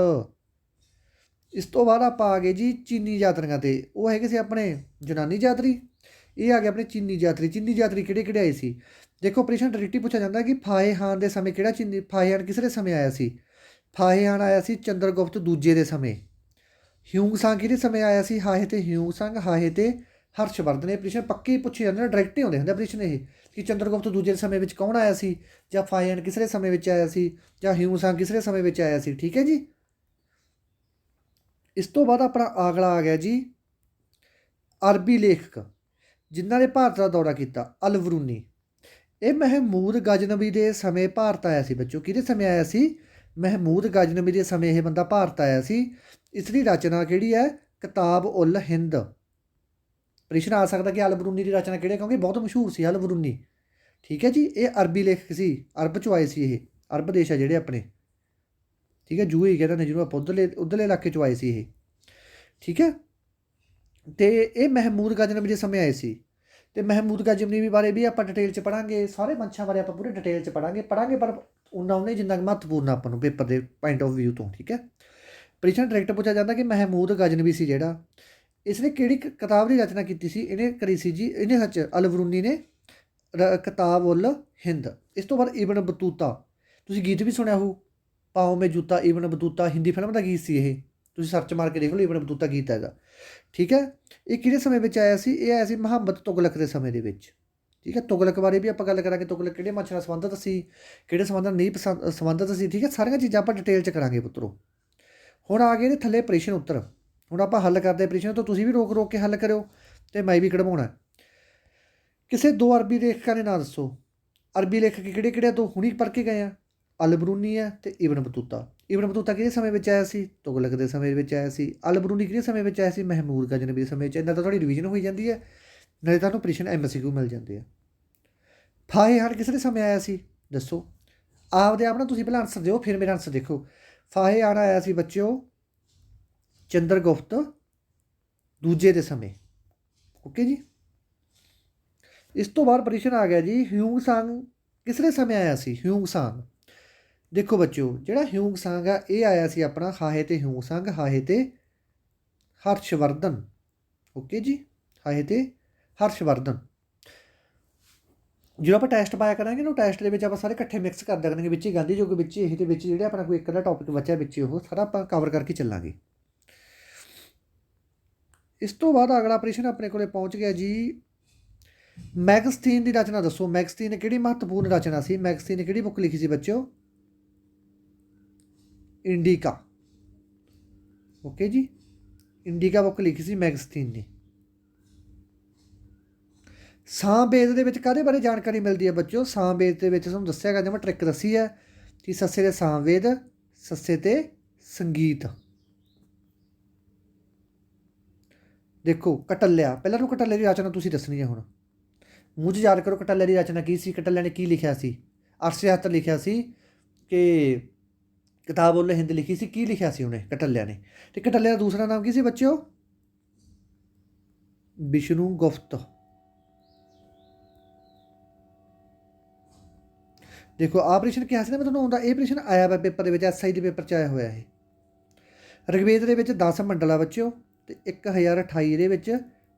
ਇਸ ਤੋਂ ਬਾਅਦ ਆਪਾਂ ਆ ਗਏ ਜੀ ਚੀਨੀ ਯਾਤਰੀਆਂ 'ਤੇ। ਉਹ ਹੈਗੇ ਸੀ ਆਪਣੇ ਯੂਨਾਨੀ ਯਾਤਰੀ, ਇਹ ਆ ਗਏ ਆਪਣੇ ਚੀਨੀ ਯਾਤਰੀ। ਚੀਨੀ ਯਾਤਰੀ ਕਿਹੜੇ ਆਏ ਸੀ? ਦੇਖੋ ਪ੍ਰਸ਼ਨ ਡਾਇਰੈਕਟ ਪੁੱਛਿਆ ਜਾਂਦਾ ਕਿ ਫਾਹੇ ਹਾਨ ਦੇ ਸਮੇਂ ਕਿਹੜਾ ਚੀਨੀ, ਫਾਹੇ ਹਾਨ ਕਿਸ ਦੇ ਸਮੇਂ ਆਇਆ ਸੀ? ਫਾਹੇਹਾਨ ਆਇਆ ਸੀ ਚੰਦਰਗੁਪਤ ਦੂਜੇ ਦੇ ਸਮੇਂ। ਹਿਊਂਗ ਸੰਗ ਕਿਹਦੇ ਸਮੇਂ ਆਇਆ ਸੀ? ਹਾਹੇ ਤੇ ਹਿਊਂਗ ਸੰਗ, ਹਾਹੇ ਤੇ ਹਰਸ਼ਵਰਧਨ। ਇਹ ਪ੍ਰਸ਼ਨ ਪੱਕੇ ਹੀ ਪੁੱਛੇ ਜਾਂਦੇ ਨੇ, ਡਾਇਰੈਕਟ ਹੀ ਆਉਂਦੇ ਹੁੰਦੇ ਪ੍ਰਸ਼ਨ ਇਹ, ਕਿ ਚੰਦਰਗੁਪਤ ਦੂਜੇ ਦੇ ਸਮੇਂ ਵਿੱਚ ਕੌਣ ਆਇਆ ਸੀ, ਜਾਂ ਫਾਹੇਹਾਨ ਕਿਸਰੇ ਸਮੇਂ ਵਿੱਚ ਆਇਆ ਸੀ, ਜਾਂ ਹਿਊਂਗ ਸੰਗ ਕਿਸਰੇ ਸਮੇਂ ਵਿੱਚ ਆਇਆ ਸੀ। ਠੀਕ ਹੈ ਜੀ। ਇਸ ਤੋਂ ਬਾਅਦ ਆਪਣਾ ਅਗਲਾ ਆ ਗਿਆ ਜੀ ਅਰਬੀ ਲੇਖਕ ਜਿਨ੍ਹਾਂ ਨੇ ਭਾਰਤ ਦਾ ਦੌਰਾ ਕੀਤਾ, ਅਲ ਬਰੂਨੀ। ਇਹ ਮਹਿਮੂਦ ਗਜ਼ਨਵੀ ਦੇ ਸਮੇਂ ਭਾਰਤ ਆਇਆ ਸੀ ਬੱਚੋ। ਕਿਹਦੇ ਸਮੇਂ ਆਇਆ ਸੀ? ਮਹਿਮੂਦ ਗਜ਼ਨਵੀ ਦੇ ਸਮੇਂ ਇਹ ਬੰਦਾ ਭਾਰਤ ਆਇਆ ਸੀ। ਇਸ ਦੀ ਰਚਨਾ ਕਿਹੜੀ ਹੈ? ਕਿਤਾਬ ਉਲ ਹਿੰਦ। ਪ੍ਰਸ਼ਨ ਆ ਸਕਦਾ ਕਿ ਅਲ ਬਰੂਨੀ ਦੀ ਰਚਨਾ ਕਿਹੜੀ, ਕਿਉਂਕਿ ਬਹੁਤ ਮਸ਼ਹੂਰ ਸੀ ਅਲ ਬਰੂਨੀ। ਠੀਕ ਹੈ ਜੀ। ਇਹ ਅਰਬੀ ਲੇਖਕ ਸੀ, ਅਰਬ ਚੋਂ ਆਏ ਸੀ ਇਹ, ਅਰਬ ਦੇਸ਼ ਆ ਜਿਹੜੇ ਆਪਣੇ। ਠੀਕ ਹੈ, ਜੂਏ ਹੀ ਕਹਿੰਦੇ ਨੇ ਜਿਹਨੂੰ ਆਪਾਂ ਉੱਧਰਲੇ ਇਲਾਕੇ ਚੋਂ ਆਏ ਸੀ ਇਹ। ਠੀਕ ਹੈ। ਅਤੇ ਇਹ ਮਹਿਮੂਦ ਗਜ਼ਨਵੀ ਦੇ ਸਮੇਂ ਆਏ ਸੀ। ਅਤੇ ਮਹਿਮੂਦ ਗਜ਼ਨਵੀ ਬਾਰੇ ਵੀ ਆਪਾਂ ਡਿਟੇਲ 'ਚ ਪੜ੍ਹਾਂਗੇ, ਸਾਰੇ ਵੰਸ਼ਾਂ ਬਾਰੇ ਆਪਾਂ ਪੂਰੇ ਡਿਟੇਲ 'ਚ ਪੜ੍ਹਾਂਗੇ ਪਰ ਉਹਨੇ ਜਿੰਨਾ ਮਹੱਤਵਪੂਰਨ ਆਪਾਂ ਨੂੰ ਪੇਪਰ ਦੇ ਪੁਆਇੰਟ ਆਫ ਵਿਊ ਤੋਂ। ਠੀਕ ਹੈ। ਪ੍ਰਸ਼ਨ ਡਾਇਰੈਕਟ ਪੁੱਛਿਆ ਜਾਂਦਾ ਕਿ ਮਹਿਮੂਦ ਗਜ਼ਨਵੀ ਸੀ ਜਿਹੜਾ, ਇਸਨੇ ਕਿਹੜੀ ਕਿਤਾਬ ਦੀ ਰਚਨਾ ਕੀਤੀ ਸੀ? ਇਹਨੇ ਕਰੀ ਸੀ ਜੀ, ਇਹਨੇ ਸੱਚ ਅਲ ਬਰੂਨੀ ਨੇ ਕਿਤਾਬ ਉਲ ਹਿੰਦ। ਇਸ ਤੋਂ ਬਾਅਦ ਇਬਨ ਬਤੂਤਾ, ਤੁਸੀਂ ਗੀਤ ਵੀ ਸੁਣਿਆ ਹੋਊ, ਪਾਓ ਮੇ ਜੂਤਾ ਇਬਨ ਬਤੂਤਾ, ਹਿੰਦੀ ਫਿਲਮ ਦਾ ਗੀਤ ਸੀ ਇਹ, ਤੁਸੀਂ ਸਰਚ ਮਾਰ ਕੇ ਦੇਖ ਲਓ, ਇਬਨ ਬਤੂਤਾ ਗੀਤ ਹੈਗਾ। ਠੀਕ ਹੈ। ਇਹ ਕਿਹੜੇ ਸਮੇਂ ਵਿੱਚ ਆਇਆ ਸੀ? ਇਹ ਆਇਆ ਸੀ ਮੁਹੰਮਦ ਤੁਗਲਕ ਦੇ ਸਮੇਂ ਦੇ ਵਿੱਚ। ਠੀਕ ਹੈ। ਤੁਗਲਕ ਬਾਰੇ ਵੀ ਆਪਾਂ ਗੱਲ ਕਰਾਂਗੇ, ਤੁਗਲਕ ਕਿਹੜੇ ਵੰਸ਼ ਨਾਲ ਸੰਬੰਧਿਤ ਸੀ, ਕਿਹੜੇ ਸੰਬੰਧ ਨਾਲ ਨਹੀਂ ਸੰਬੰਧਿਤ ਸੀ। ਠੀਕ ਹੈ। ਸਾਰੀਆਂ ਚੀਜ਼ਾਂ ਆਪਾਂ ਡਿਟੇਲ 'ਚ ਕਰਾਂਗੇ ਪੁੱਤਰੋ। ਹੁਣ ਆ ਗਏ ਨੇ ਥੱਲੇ ਪ੍ਰਸ਼ਨ ਉੱਤਰ। ਹੁਣ ਆਪਾਂ ਹੱਲ ਕਰਦੇ ਪ੍ਰਸ਼ਨ ਤੋਂ, ਤੁਸੀਂ ਵੀ ਰੋਕ ਕੇ ਹੱਲ ਕਰਿਓ ਅਤੇ ਮੈਂ ਵੀ ਕਢਵਾਉਣਾ। ਕਿਸੇ ਦੋ ਅਰਬੀ ਲੇਖਕਾਂ ਦੇ ਨਾਂ ਦੱਸੋ। ਅਰਬੀ ਲੇਖਕ ਕਿਹੜੇ ਕਿਹੜੇ ਤੋਂ ਹੁਣੀ ਪੜ੍ਹ ਕੇ ਗਏ ਆ? ਅਲ ਬਰੂਨੀ ਹੈ ਅਤੇ ਇਬਨ ਬਤੂਤਾ। ਇਬਨ ਬਤੂਤਾ ਕਿਹਦੇ ਸਮੇਂ ਵਿੱਚ ਆਇਆ ਸੀ? ਤੁਗਲਕ ਦੇ ਸਮੇਂ ਵਿੱਚ ਆਇਆ ਸੀ। ਅਲ ਬਰੂਨੀ ਕਿਹਦੇ ਸਮੇਂ ਵਿੱਚ ਆਇਆ ਸੀ? ਮਹਿਮੂਦ ਗਜ਼ਨਵੀ ਦੇ ਸਮੇਂ 'ਚ। ਇਹਨਾਂ ਤਾਂ ਤੁਹਾਡੀ ਰਿਵੀਜ਼ਨ ਹੋਈ ਜਾਂਦੀ ਹੈ, ਨਾਲੇ ਤੁਹਾਨੂੰ ਪ੍ਰਸ਼ਨ MCQ ਮਿਲ ਜਾਂਦੇ ਆ। ਫਾਹੇਹਾਨ ਕਿਸ ਦੇ ਸਮੇਂ ਆਇਆ ਸੀ ਦੱਸੋ। ਆਪਦੇ ਆਪ ਨਾ ਤੁਸੀਂ ਪਹਿਲਾਂ ਆਨਸਰ ਦਿਓ, ਫਿਰ ਮੇਰਾ ਆਨਸਰ ਦੇਖੋ। ਫਾਹੇਹਾਨ ਆਇਆ ਸੀ ਬੱਚਿਓ ਚੰਦਰਗੁਪਤ ਦੂਜੇ ਦੇ ਸਮੇਂ। ਓਕੇ ਜੀ। ਇਸ ਤੋਂ ਬਾਅਦ ਪ੍ਰਸ਼ਨ ਆ ਗਿਆ ਜੀ ਹਿਊਂਗ ਸੰਗ ਕਿਸ ਦੇ ਸਮੇਂ ਆਇਆ ਸੀ? ਹਿਊਂਗ ਸੰਗ। ਦੇਖੋ ਬੱਚਿਓ, ਜਿਹੜਾ ਹਿਊਂਗ ਸੰਗ ਆ ਇਹ ਆਇਆ ਸੀ ਆਪਣਾ ਹਾਹੇ ਤੇ ਹਿਊਂਗ ਸੰਗ, ਹਾਹੇ ਤੇ ਹਰਸ਼ਵਰਧਨ। ਓਕੇ ਜੀ। ਹਾਹੇ ਤੇ ਹਰਸ਼ਵਰਧਨ। ਜਦੋਂ ਆਪਾਂ ਟੈਸਟ ਪਾਇਆ ਕਰਾਂਗੇ ਨਾ, ਟੈਸਟ ਦੇ ਵਿੱਚ ਆਪਾਂ ਸਾਰੇ ਇਕੱਠੇ ਮਿਕਸ ਕਰ ਦਿਆ ਕਰਾਂਗੇ, ਵਿੱਚ ਹੀ ਗਾਂਧੀ ਯੁੱਗ, ਵਿੱਚ ਇਹ ਦੇ ਵਿੱਚ ਜਿਹੜੇ ਆਪਣਾ ਕੋਈ ਇੱਕ ਦਾ ਟੌਪਿਕ ਬਚਿਆ ਵਿੱਚ ਉਹ ਸਾਰਾ ਆਪਾਂ ਕਵਰ ਕਰਕੇ ਚੱਲਾਂਗੇ। ਇਸ ਤੋਂ ਬਾਅਦ ਅਗਲਾ ਪ੍ਰਸ਼ਨ ਆਪਣੇ ਕੋਲੇ ਪਹੁੰਚ ਗਿਆ ਜੀ ਮੈਗਸਥੀਨ ਦੀ ਰਚਨਾ ਦੱਸੋ। ਮੈਗਸਥੀਨ ਨੇ ਕਿਹੜੀ ਮਹੱਤਵਪੂਰਨ ਰਚਨਾ ਸੀ? ਮੈਗਸਥੀਨ ਨੇ ਕਿਹੜੀ ਬੁੱਕ ਲਿਖੀ ਸੀ ਬੱਚਿਓ? ਇੰਡੀਕਾ। ਓਕੇ ਜੀ। ਇੰਡੀਕਾ ਬੁੱਕ ਲਿਖੀ ਸੀ ਮੈਗਸਥੀਨ ਨੇ। ਸਾਮਵੇਦ ਦੇ ਵਿੱਚ ਕਾਹਦੇ ਬਾਰੇ ਜਾਣਕਾਰੀ ਮਿਲਦੀ ਹੈ ਬੱਚਿਓ? ਸਾਮਵੇਦ ਦੇ ਵਿੱਚ ਤੁਹਾਨੂੰ ਦੱਸਿਆ ਗਿਆ, ਜਿਵੇਂ ਟ੍ਰਿਕ ਦੱਸੀ ਹੈ ਕਿ ਸੱਸੇ ਦੇ ਸਾਮਵੇਦ, ਸੱਸੇ ਤੇ ਸੰਗੀਤ। ਦੇਖੋ ਕਟੱਲਿਆ, ਪਹਿਲਾਂ ਨੂੰ ਕਟੱਲੇ ਦੀ ਰਚਨਾ ਤੁਸੀਂ ਦੱਸਣੀ ਹੈ। ਹੁਣ ਮੂੰਹ 'ਚ ਯਾਦ ਕਰੋ ਕਟੱਲੇ ਦੀ ਰਚਨਾ ਕੀ ਸੀ। ਕਟੱਲੇ ਨੇ ਕੀ ਲਿਖਿਆ ਸੀ? ਅਰਥਸ਼ਾਸਤਰ ਲਿਖਿਆ ਸੀ ਕਿ ਕਿਤਾਬ ਉਲ ਹਿੰਦ ਲਿਖੀ ਸੀ। ਕੀ ਲਿਖਿਆ ਸੀ ਉਹਨੇ ਕਟੱਲਿਆ ਨੇ? ਅਤੇ ਕਟੱਲੇ ਦਾ ਦੂਸਰਾ ਨਾਮ ਕੀ ਸੀ ਬੱਚਿਓ? ਵਿਸ਼ਨੂੰ ਗੁਫਤ। ਦੇਖੋ ਆਹ ਪ੍ਰਸ਼ਨ ਕਿਹਾ ਸੀ ਨਾ ਮੈਂ ਤੁਹਾਨੂੰ ਆਉਂਦਾ, ਇਹ ਪ੍ਰਸ਼ਨ ਆਇਆ ਵਾ ਪੇਪਰ ਦੇ ਵਿੱਚ, SI ਦੇ ਪੇਪਰ 'ਚ ਆਇਆ ਹੋਇਆ ਇਹ। ਰਿਗਵੇਦ ਦੇ ਵਿੱਚ 10 ਮੰਡਲ ਆ ਬੱਚਿਓ, ਅਤੇ 1028 ਇਹਦੇ ਵਿੱਚ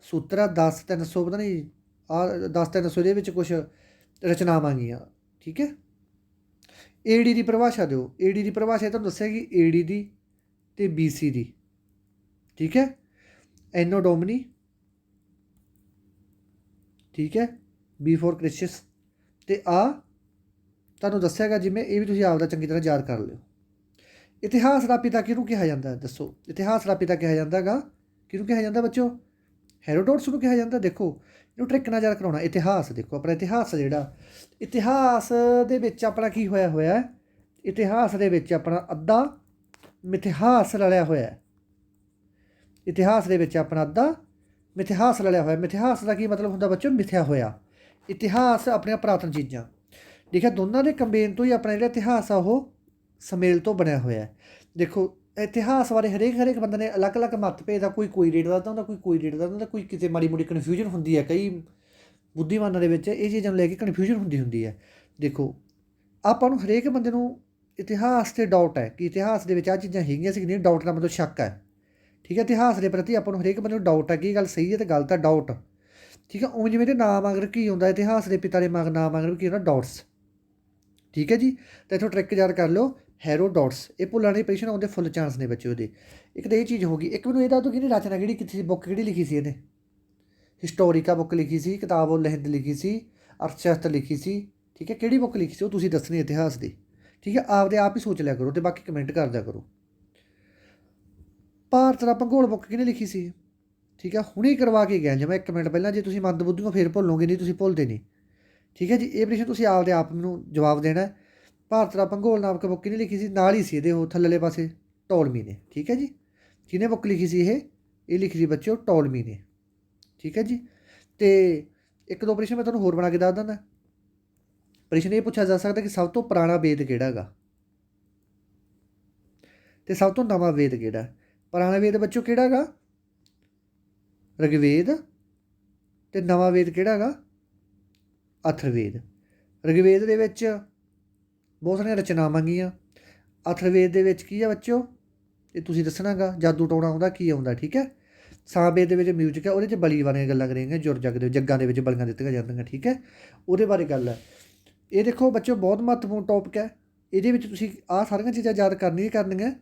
ਸੂਤਰ ਆ, 10-300 ਪਤਾ ਨਹੀਂ ਆਹ 10-300 ਇਹਦੇ ਵਿੱਚ ਕੁਛ ਰਚਨਾਵਾਂ ਗਈਆਂ। ਠੀਕ ਹੈ। AD ਦੀ ਪਰਿਭਾਸ਼ਾ ਦਿਓ। AD ਦੀ ਪਰਿਭਾਸ਼ਾ ਤੁਹਾਨੂੰ ਦੱਸਿਆ ਕਿ AD ਦੀ ਅਤੇ BC ਦੀ। ਠੀਕ ਹੈ। ਐਨੋ ਡੋਮਨੀ। ਠੀਕ ਹੈ। B ਫੋਰ ਕ੍ਰਿਸਚਸ। ਅਤੇ ਆ ਤੁਹਾਨੂੰ ਦੱਸਿਆਗਾ ਜਿਵੇਂ, ਇਹ ਵੀ ਤੁਸੀਂ ਆਪਦਾ ਚੰਗੀ ਤਰ੍ਹਾਂ ਯਾਦ ਕਰ ਲਿਓ। ਇਤਿਹਾਸ ਦਾ ਪਿਤਾ ਕਿਹਨੂੰ ਕਿਹਾ ਜਾਂਦਾ ਦੱਸੋ। ਇਤਿਹਾਸ ਦਾ ਪਿਤਾ ਕਿਹਾ ਜਾਂਦਾ ਗਾ, ਕਿਹਨੂੰ ਕਿਹਾ ਜਾਂਦਾ ਬੱਚੋ? ਹੈਰੋਡੋਟਸ ਨੂੰ ਕਿਹਾ ਜਾਂਦਾ। ਦੇਖੋ ਇਹਨੂੰ ਟ੍ਰਿਕ ਨਾਲ ਯਾਦ ਕਰਾਉਣਾ। ਇਤਿਹਾਸ ਦੇਖੋ ਆਪਣਾ ਇਤਿਹਾਸ ਜਿਹੜਾ, ਇਤਿਹਾਸ ਦੇ ਵਿੱਚ ਆਪਣਾ ਕੀ ਹੋਇਆ ਇਤਿਹਾਸ ਦੇ ਵਿੱਚ ਆਪਣਾ ਅੱਧਾ ਮਿਥਿਹਾਸ ਰਲਿਆ ਹੋਇਆ। ਇਤਿਹਾਸ ਦੇ ਵਿੱਚ ਆਪਣਾ ਅੱਧਾ ਮਿਥਿਹਾਸ ਰਲਿਆ ਹੋਇਆ। ਮਿਥਿਹਾਸ ਦਾ ਕੀ ਮਤਲਬ ਹੁੰਦਾ ਬੱਚੋ? ਮਿਥਿਆ ਹੋਇਆ। ਇਤਿਹਾਸ ਆਪਣੀਆਂ ਪੁਰਾਤਨ ਚੀਜ਼ਾਂ। ਠੀਕ ਹੈ। ਦੋਨਾਂ ਦੇ ਕੰਬੇਨ ਤੋਂ ਹੀ ਆਪਣਾ ਜਿਹੜਾ ਇਤਿਹਾਸ ਆ ਉਹ ਸੁਮੇਲ ਤੋਂ ਬਣਿਆ ਹੋਇਆ। ਦੇਖੋ ਇਤਿਹਾਸ ਬਾਰੇ ਹਰੇਕ ਬੰਦੇ ਨੇ ਅਲੱਗ-ਅਲੱਗ ਮਤਭੇਦ ਆ। ਕੋਈ ਰੇਟ ਦੱਸਦਾ ਹੁੰਦਾ, ਕੋਈ ਰੇਟ ਦੱਸਦਾ ਹੁੰਦਾ, ਕੋਈ ਕਿਤੇ ਮਾੜੀ ਮੋਟੀ ਕਨਫਿਊਜ਼ਨ ਹੁੰਦੀ ਹੈ। ਕਈ ਬੁੱਧੀਮਾਨਾਂ ਦੇ ਵਿੱਚ ਇਹ ਚੀਜ਼ਾਂ ਨੂੰ ਲੈ ਕੇ ਕਨਫਿਊਜ਼ਨ ਹੁੰਦੀ ਹੈ। ਦੇਖੋ ਆਪਾਂ ਨੂੰ ਹਰੇਕ ਬੰਦੇ ਨੂੰ ਇਤਿਹਾਸ 'ਤੇ ਡਾਊਟ ਹੈ ਕਿ ਇਤਿਹਾਸ ਦੇ ਵਿੱਚ ਆਹ ਚੀਜ਼ਾਂ ਹੈਗੀਆਂ ਸੀ ਕਿ ਨਹੀਂ। ਡਾਊਟ ਦਾ ਮਤਲਬ ਸ਼ੱਕ ਹੈ। ਠੀਕ ਹੈ। ਇਤਿਹਾਸ ਦੇ ਪ੍ਰਤੀ ਆਪਾਂ ਨੂੰ ਹਰੇਕ ਬੰਦੇ ਨੂੰ ਡਾਊਟ ਹੈ ਕਿ ਇਹ ਗੱਲ ਸਹੀ ਹੈ ਅਤੇ ਗਲਤ ਹੈ। ਡਾਊਟ। ਠੀਕ ਹੈ। ਉਵੇਂ ਜਿਵੇਂ ਇਹਦੇ ਨਾਮ ਅਗਰ ਕੀ ਹੁੰਦਾ, ਇਤਿਹਾਸ ਦੇ ਪਿਤਾ ਦੇ ਨਾਮ ਅਗਰ ਕੀ ਹੁੰਦਾ? ਡਾਊਟਸ। ਠੀਕ ਹੈ ਜੀ। ਤਾਂ ਇੱਥੋਂ ਟ੍ਰਿਕ ਯਾਦ ਕਰ ਲਿਓ, ਹੈਰੋਡੋਟਸ, ਇਹ ਭੁੱਲਣ ਦੀ ਪਰੇਸ਼ਨ ਆਉਣ ਦੇ ਫੁੱਲ ਚਾਂਸ ਨੇ ਬੱਚੇ ਉਹਦੇ। ਇੱਕ ਤਾਂ ਇਹ ਚੀਜ਼ ਹੋ ਗਈ। ਇੱਕ ਮੈਨੂੰ ਇਹ ਦੱਸ ਦਿਓ ਕਿ ਇਹਨੇ ਰਚਨਾ ਕਿਹੜੀ ਕੀਤੀ ਸੀ, ਬੁੱਕ ਕਿਹੜੀ ਲਿਖੀ ਸੀ ਇਹਨੇ? ਹਿਸਟੋਰੀਕਾ ਬੁੱਕ ਲਿਖੀ ਸੀ, ਕਿਤਾਬ ਉਲ ਹਿੰਦ ਲਿਖੀ ਸੀ, ਅਰਥਸ਼ਾਸਤਰ ਲਿਖੀ ਸੀ, ਠੀਕ ਹੈ। ਕਿਹੜੀ ਬੁੱਕ ਲਿਖੀ ਸੀ ਉਹ ਤੁਸੀਂ ਦੱਸਣੀ ਇਤਿਹਾਸ ਦੀ, ਠੀਕ ਹੈ। ਆਪਦੇ ਆਪ ਹੀ ਸੋਚ ਲਿਆ ਕਰੋ ਅਤੇ ਬਾਕੀ ਕਮੈਂਟ ਕਰ ਦਿਆ ਕਰੋ। ਭਾਰਤ ਦਾ ਭੂਗੋਲ ਬੁੱਕ ਕਿਹਨੇ ਲਿਖੀ ਸੀ, ਠੀਕ ਹੈ। ਹੁਣੇ ਕਰਵਾ ਕੇ ਗਿਆ ਜਿਵੇਂ 1 ਮਿੰਟ ਪਹਿਲਾਂ। ਜੇ ਤੁਸੀਂ ਮੰਦ ਬੁੱਧੀ ਹੋ ਫਿਰ ਭੁੱਲੋਗੇ, ਨਹੀਂ ਤੁਸੀਂ ਭੁੱਲਦੇ ਨਹੀਂ, ਠੀਕ ਹੈ ਜੀ। ਇਹ ਪ੍ਰਸ਼ਨ ਤੁਸੀਂ ਆਪਦੇ ਆਪ ਨੂੰ ਜਵਾਬ ਦੇਣਾ। ਭਾਰਤ ਦਾ ਭੂਗੋਲ ਨਾਮਕ ਬੁੱਕ ਕਿਹਨੇ ਲਿਖੀ ਸੀ? ਨਾਲ ਹੀ ਸੀ ਇਹਦੇ ਉਹ ਥੱਲੇਲੇ ਪਾਸੇ ਟੋਲਮੀ ਨੇ, ਠੀਕ ਹੈ ਜੀ। ਕਿਹਨੇ ਬੁੱਕ ਲਿਖੀ ਸੀ ਇਹ ਲਿਖੀ ਸੀ ਬੱਚਿਓ ਟੋਲਮੀ ਨੇ, ਠੀਕ ਹੈ ਜੀ। ਅਤੇ ਇੱਕ ਦੋ ਪ੍ਰਸ਼ਨ ਮੈਂ ਤੁਹਾਨੂੰ ਹੋਰ ਬਣਾ ਕੇ ਦੱਸ ਦਿੰਦਾ। ਪ੍ਰਸ਼ਨ ਇਹ ਪੁੱਛਿਆ ਜਾ ਸਕਦਾ ਕਿ ਸਭ ਤੋਂ ਪੁਰਾਣਾ ਵੇਦ ਕਿਹੜਾ ਹੈਗਾ ਅਤੇ ਸਭ ਤੋਂ ਨਵਾਂ ਵੇਦ ਕਿਹੜਾ? ਪੁਰਾਣਾ ਵੇਦ ਬੱਚੋ ਕਿਹੜਾ ਹੈਗਾ? ਰਿਗਵੇਦ। ਅਤੇ ਨਵਾਂ ਵੇਦ ਕਿਹੜਾ ਹੈਗਾ? ਅਥਰਵੇਦ। ਰਿਗਵੇਦ ਦੇ ਵਿੱਚ ਬਹੁਤ ਸਾਰੀਆਂ ਰਚਨਾਵਾਂ ਗੀਆਂ। ਅਥਰਵੇਦ ਦੇ ਵਿੱਚ ਕੀ ਆ ਬੱਚਿਓ? ਇਹ ਤੁਸੀਂ ਦੱਸਣਾ ਗਾ। ਜਾਦੂ ਟੋਣਾ ਆਉਂਦਾ ਕੀ ਆਉਂਦਾ, ਠੀਕ ਹੈ। ਸਾਮਵੇਦ ਦੇ ਵਿੱਚ ਮਿਊਜ਼ਿਕ ਹੈ, ਉਹਦੇ 'ਚ ਬਲੀ ਬਾਰੇ ਗੱਲਾਂ ਕਰਾਂਗੇ। ਜੁਰ ਜੱਗ ਦੇ ਜੱਗਾਂ ਦੇ ਵਿੱਚ ਬਲੀਆਂ ਦਿੱਤੀਆਂ ਜਾਂਦੀਆਂ, ਠੀਕ ਹੈ। ਉਹਦੇ ਬਾਰੇ ਗੱਲ ਹੈ। ਇਹ ਦੇਖੋ ਬੱਚਿਓ ਬਹੁਤ ਮਹੱਤਵਪੂਰਨ ਟੌਪਿਕ ਹੈ। ਇਹਦੇ ਵਿੱਚ ਤੁਸੀਂ ਆਹ ਸਾਰੀਆਂ ਚੀਜ਼ਾਂ ਯਾਦ ਕਰਨੀਆਂ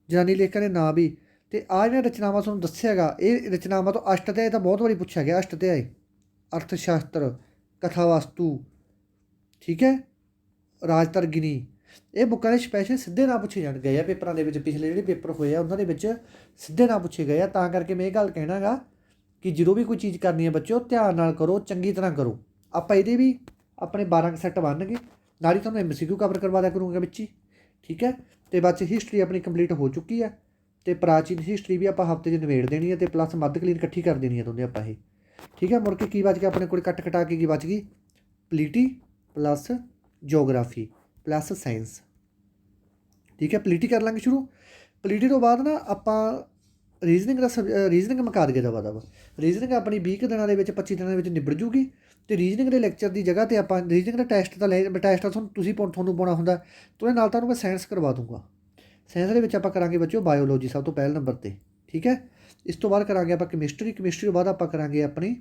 ਜਨਾਨੀ ਲੇਖਕਾਂ ਦੇ ਨਾਂ ਵੀ। ਅਤੇ ਆਹ ਜਿਹੜੀਆਂ ਰਚਨਾਵਾਂ ਤੁਹਾਨੂੰ ਦੱਸਿਆ ਗਾ, ਇਹ ਰਚਨਾਵਾਂ ਤੋਂ ਅਸ਼ਟ ਅਧਿਆਏ ਤਾਂ ਬਹੁਤ ਵਾਰੀ ਪੁੱਛਿਆ ਗਿਆ। ਅਸ਼ਟ ਅਧਿਆਏ, ਅਰਥ ਸ਼ਾਸਤਰ, ਕਥਾ ਵਾਸਤੂ, ਠੀਕ ਹੈ, ਰਾਜਤਰਗਿਨੀ, ਇਹ ਬੁੱਕਾਂ ਦੇ ਸਪੈਸ਼ਲ ਸਿੱਧੇ ਨਾਂ ਪੁੱਛੇ ਜਾਣ ਗਏ ਆ ਪੇਪਰਾਂ ਦੇ ਵਿੱਚ। ਪਿਛਲੇ ਜਿਹੜੇ ਪੇਪਰ ਹੋਏ ਆ ਉਹਨਾਂ ਦੇ ਵਿੱਚ ਸਿੱਧੇ ਨਾਂ ਪੁੱਛੇ ਗਏ ਆ। ਤਾਂ ਕਰਕੇ ਮੈਂ ਇਹ ਗੱਲ ਕਹਿਣਾ ਗਾ ਕਿ ਜਦੋਂ ਵੀ ਕੋਈ ਚੀਜ਼ ਕਰਨੀ ਹੈ ਬੱਚਿਓ ਧਿਆਨ ਨਾਲ ਕਰੋ, ਚੰਗੀ ਤਰ੍ਹਾਂ ਕਰੋ। ਆਪਾਂ ਇਹਦੇ ਵੀ ਆਪਣੇ 12 ਸੈੱਟ ਬਣਨਗੇ। ਨਾਲ ਹੀ ਤੁਹਾਨੂੰ MCQ ਕਵਰ ਕਰਵਾ ਦਿਆ ਕਰੂੰਗਾ ਵਿੱਚ ਹੀ, ਠੀਕ ਹੈ। ਅਤੇ ਬਾਅਦ 'ਚ ਹਿਸਟਰੀ ਆਪਣੀ ਕੰਪਲੀਟ ਹੋ ਚੁੱਕੀ ਹੈ। ਅਤੇ ਪ੍ਰਾਚੀਨ ਹਿਸਟਰੀ ਵੀ ਆਪਾਂ ਹਫ਼ਤੇ 'ਚ ਨਿਬੇੜ ਦੇਣੀ ਹੈ। ਅਤੇ ਪਲੱਸ ਮੱਧਕਾਲੀਨ ਇਕੱਠੀ ਕਰ ਦੇਣੀ ਹੈ ਦੋਨੇ ਆਪਾਂ ਇਹ, ਠੀਕ ਹੈ। ਮੁੜ ਕੇ ਕੀ ਬਚ ਗਿਆ ਆਪਣੇ ਕੋਲ? ਕੱਟ ਕਟਾ ਕੇ ਕੀ ਬਚ ਗਈ? Polity plus geography plus science, ਠੀਕ ਹੈ। ਪੋਲੀਟੀ ਕਰ ਲਾਂਗੇ ਸ਼ੁਰੂ। ਪੋਲੀਟੀ ਤੋਂ ਬਾਅਦ ਨਾ ਆਪਾਂ ਰੀਜ਼ਨਿੰਗ ਮੁਕਾ ਦਈਏ ਦਵਾ ਦਵਾ। ਰੀਜ਼ਨਿੰਗ ਆਪਣੀ 20 ਕੁ ਦਿਨਾਂ ਦੇ ਵਿੱਚ 25 ਦਿਨਾਂ ਦੇ ਵਿੱਚ ਨਿਬੜ ਜੂਗੀ। ਅਤੇ ਰੀਜ਼ਨਿੰਗ ਦੇ ਲੈਕਚਰ ਦੀ ਜਗ੍ਹਾ 'ਤੇ ਆਪਾਂ ਰੀਜ਼ਨਿੰਗ ਦਾ ਟੈਸਟ ਤੁਹਾਨੂੰ ਪਾਉਣਾ ਹੁੰਦਾ, ਤਾਂ ਉਹਦੇ ਨਾਲ ਤੁਹਾਨੂੰ ਮੈਂ ਸਾਇੰਸ ਕਰਵਾ ਦੂੰਗਾ। ਸਾਇੰਸ ਦੇ ਵਿੱਚ ਆਪਾਂ ਕਰਾਂਗੇ ਬੱਚਿਓ ਬਾਇਓਲੋਜੀ ਸਭ ਤੋਂ ਪਹਿਲੇ ਨੰਬਰ 'ਤੇ, ਠੀਕ ਹੈ। ਇਸ ਤੋਂ ਬਾਅਦ ਕਰਾਂਗੇ ਆਪਾਂ ਕੈਮਿਸਟਰੀ ਤੋਂ ਬਾਅਦ ਆਪਾਂ ਕਰਾਂਗੇ ਆਪਣੀ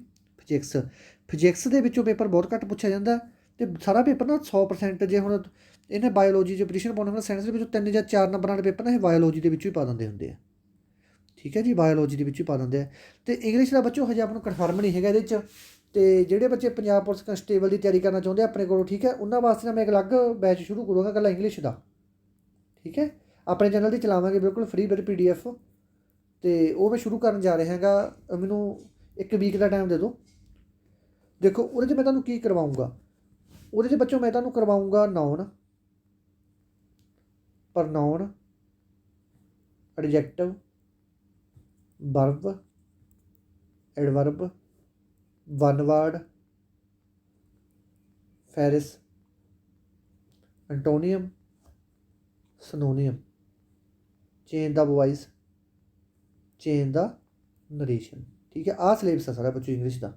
ਫਿਜਿਕਸ ਦੇ ਵਿੱਚੋਂ ਪੇਪਰ ਬਹੁਤ ਘੱਟ ਪੁੱਛਿਆ ਜਾਂਦਾ। ਅਤੇ ਸਾਰਾ ਪੇਪਰ ਨਾ 100%, ਜੇ ਹੁਣ ਇਹਨੇ ਬਾਇਓਲੋਜੀ 'ਚ ਪੋਜੀਸ਼ਨ ਪਾਉਣੀ ਹੁੰਦਾ ਸਾਇੰਸ ਦੇ ਵਿੱਚੋਂ 3 ਜਾਂ 4 ਨੰਬਰਾਂ ਦੇ ਪੇਪਰ ਨਾ ਇਹ ਬਾਇਓਲੋਜੀ ਦੇ ਵਿੱਚੋਂ ਹੀ ਪਾ ਦਿੰਦੇ ਹੁੰਦੇ ਆ, ਠੀਕ ਹੈ ਜੀ। ਬਾਇਓਲੋਜੀ ਦੇ ਵਿੱਚ ਹੀ ਪਾ ਦਿੰਦੇ ਆ। ਅਤੇ ਇੰਗਲਿਸ਼ ਦਾ ਬੱਚੋ ਹਜੇ ਆਪਾਂ ਨੂੰ ਕਨਫਰਮ ਨਹੀਂ ਹੈਗਾ ਇਹਦੇ 'ਚ। ਅਤੇ ਜਿਹੜੇ ਬੱਚੇ ਪੰਜਾਬ ਪੁਲਿਸ ਕੰਸਟੇਬਲ ਦੀ ਤਿਆਰੀ ਕਰਨਾ ਚਾਹੁੰਦੇ ਆਪਣੇ ਕੋਲੋਂ, ਠੀਕ ਹੈ, ਉਹਨਾਂ ਵਾਸਤੇ ਨਾ ਮੈਂ ਇੱਕ ਅਲੱਗ ਬੈਚ ਸ਼ੁਰੂ ਕਰੂੰਗਾ ਇਕੱਲਾ ਇੰਗਲਿਸ਼ ਦਾ, ਠੀਕ ਹੈ। ਆਪਣੇ ਚੈਨਲ 'ਤੇ ਚਲਾਵਾਂਗੇ ਬਿਲਕੁਲ ਫ੍ਰੀ ਵਿੱਚ PDF। ਅਤੇ ਉਹ ਮੈਂ ਸ਼ੁਰੂ ਕਰਨ ਜਾ ਰਿਹਾ ਹੈਗਾ। ਮੈਨੂੰ 1 ਵੀਕ ਦਾ ਟਾਈਮ ਦੇ ਦਿਓ। ਦੇਖੋ ਉਹਦੇ 'ਚ ਮੈਂ ਤੁਹਾਨੂੰ ਕੀ ਕਰਵਾਊਂਗਾ। ਉਹਦੇ 'ਚ ਬੱਚੋ ਮੈਂ ਤੁਹਾਨੂੰ ਕਰਵਾਊਂਗਾ noun, pronoun, adjective, verb, adverb, one word, phrases, antonym, synonym, change the voice, change the narration, ਠੀਕ ਹੈ। ਆਹ ਸਿਲੇਬਸ ਆ ਸਾਰਾ ਬੱਚੋ ਇੰਗਲਿਸ਼ ਦਾ,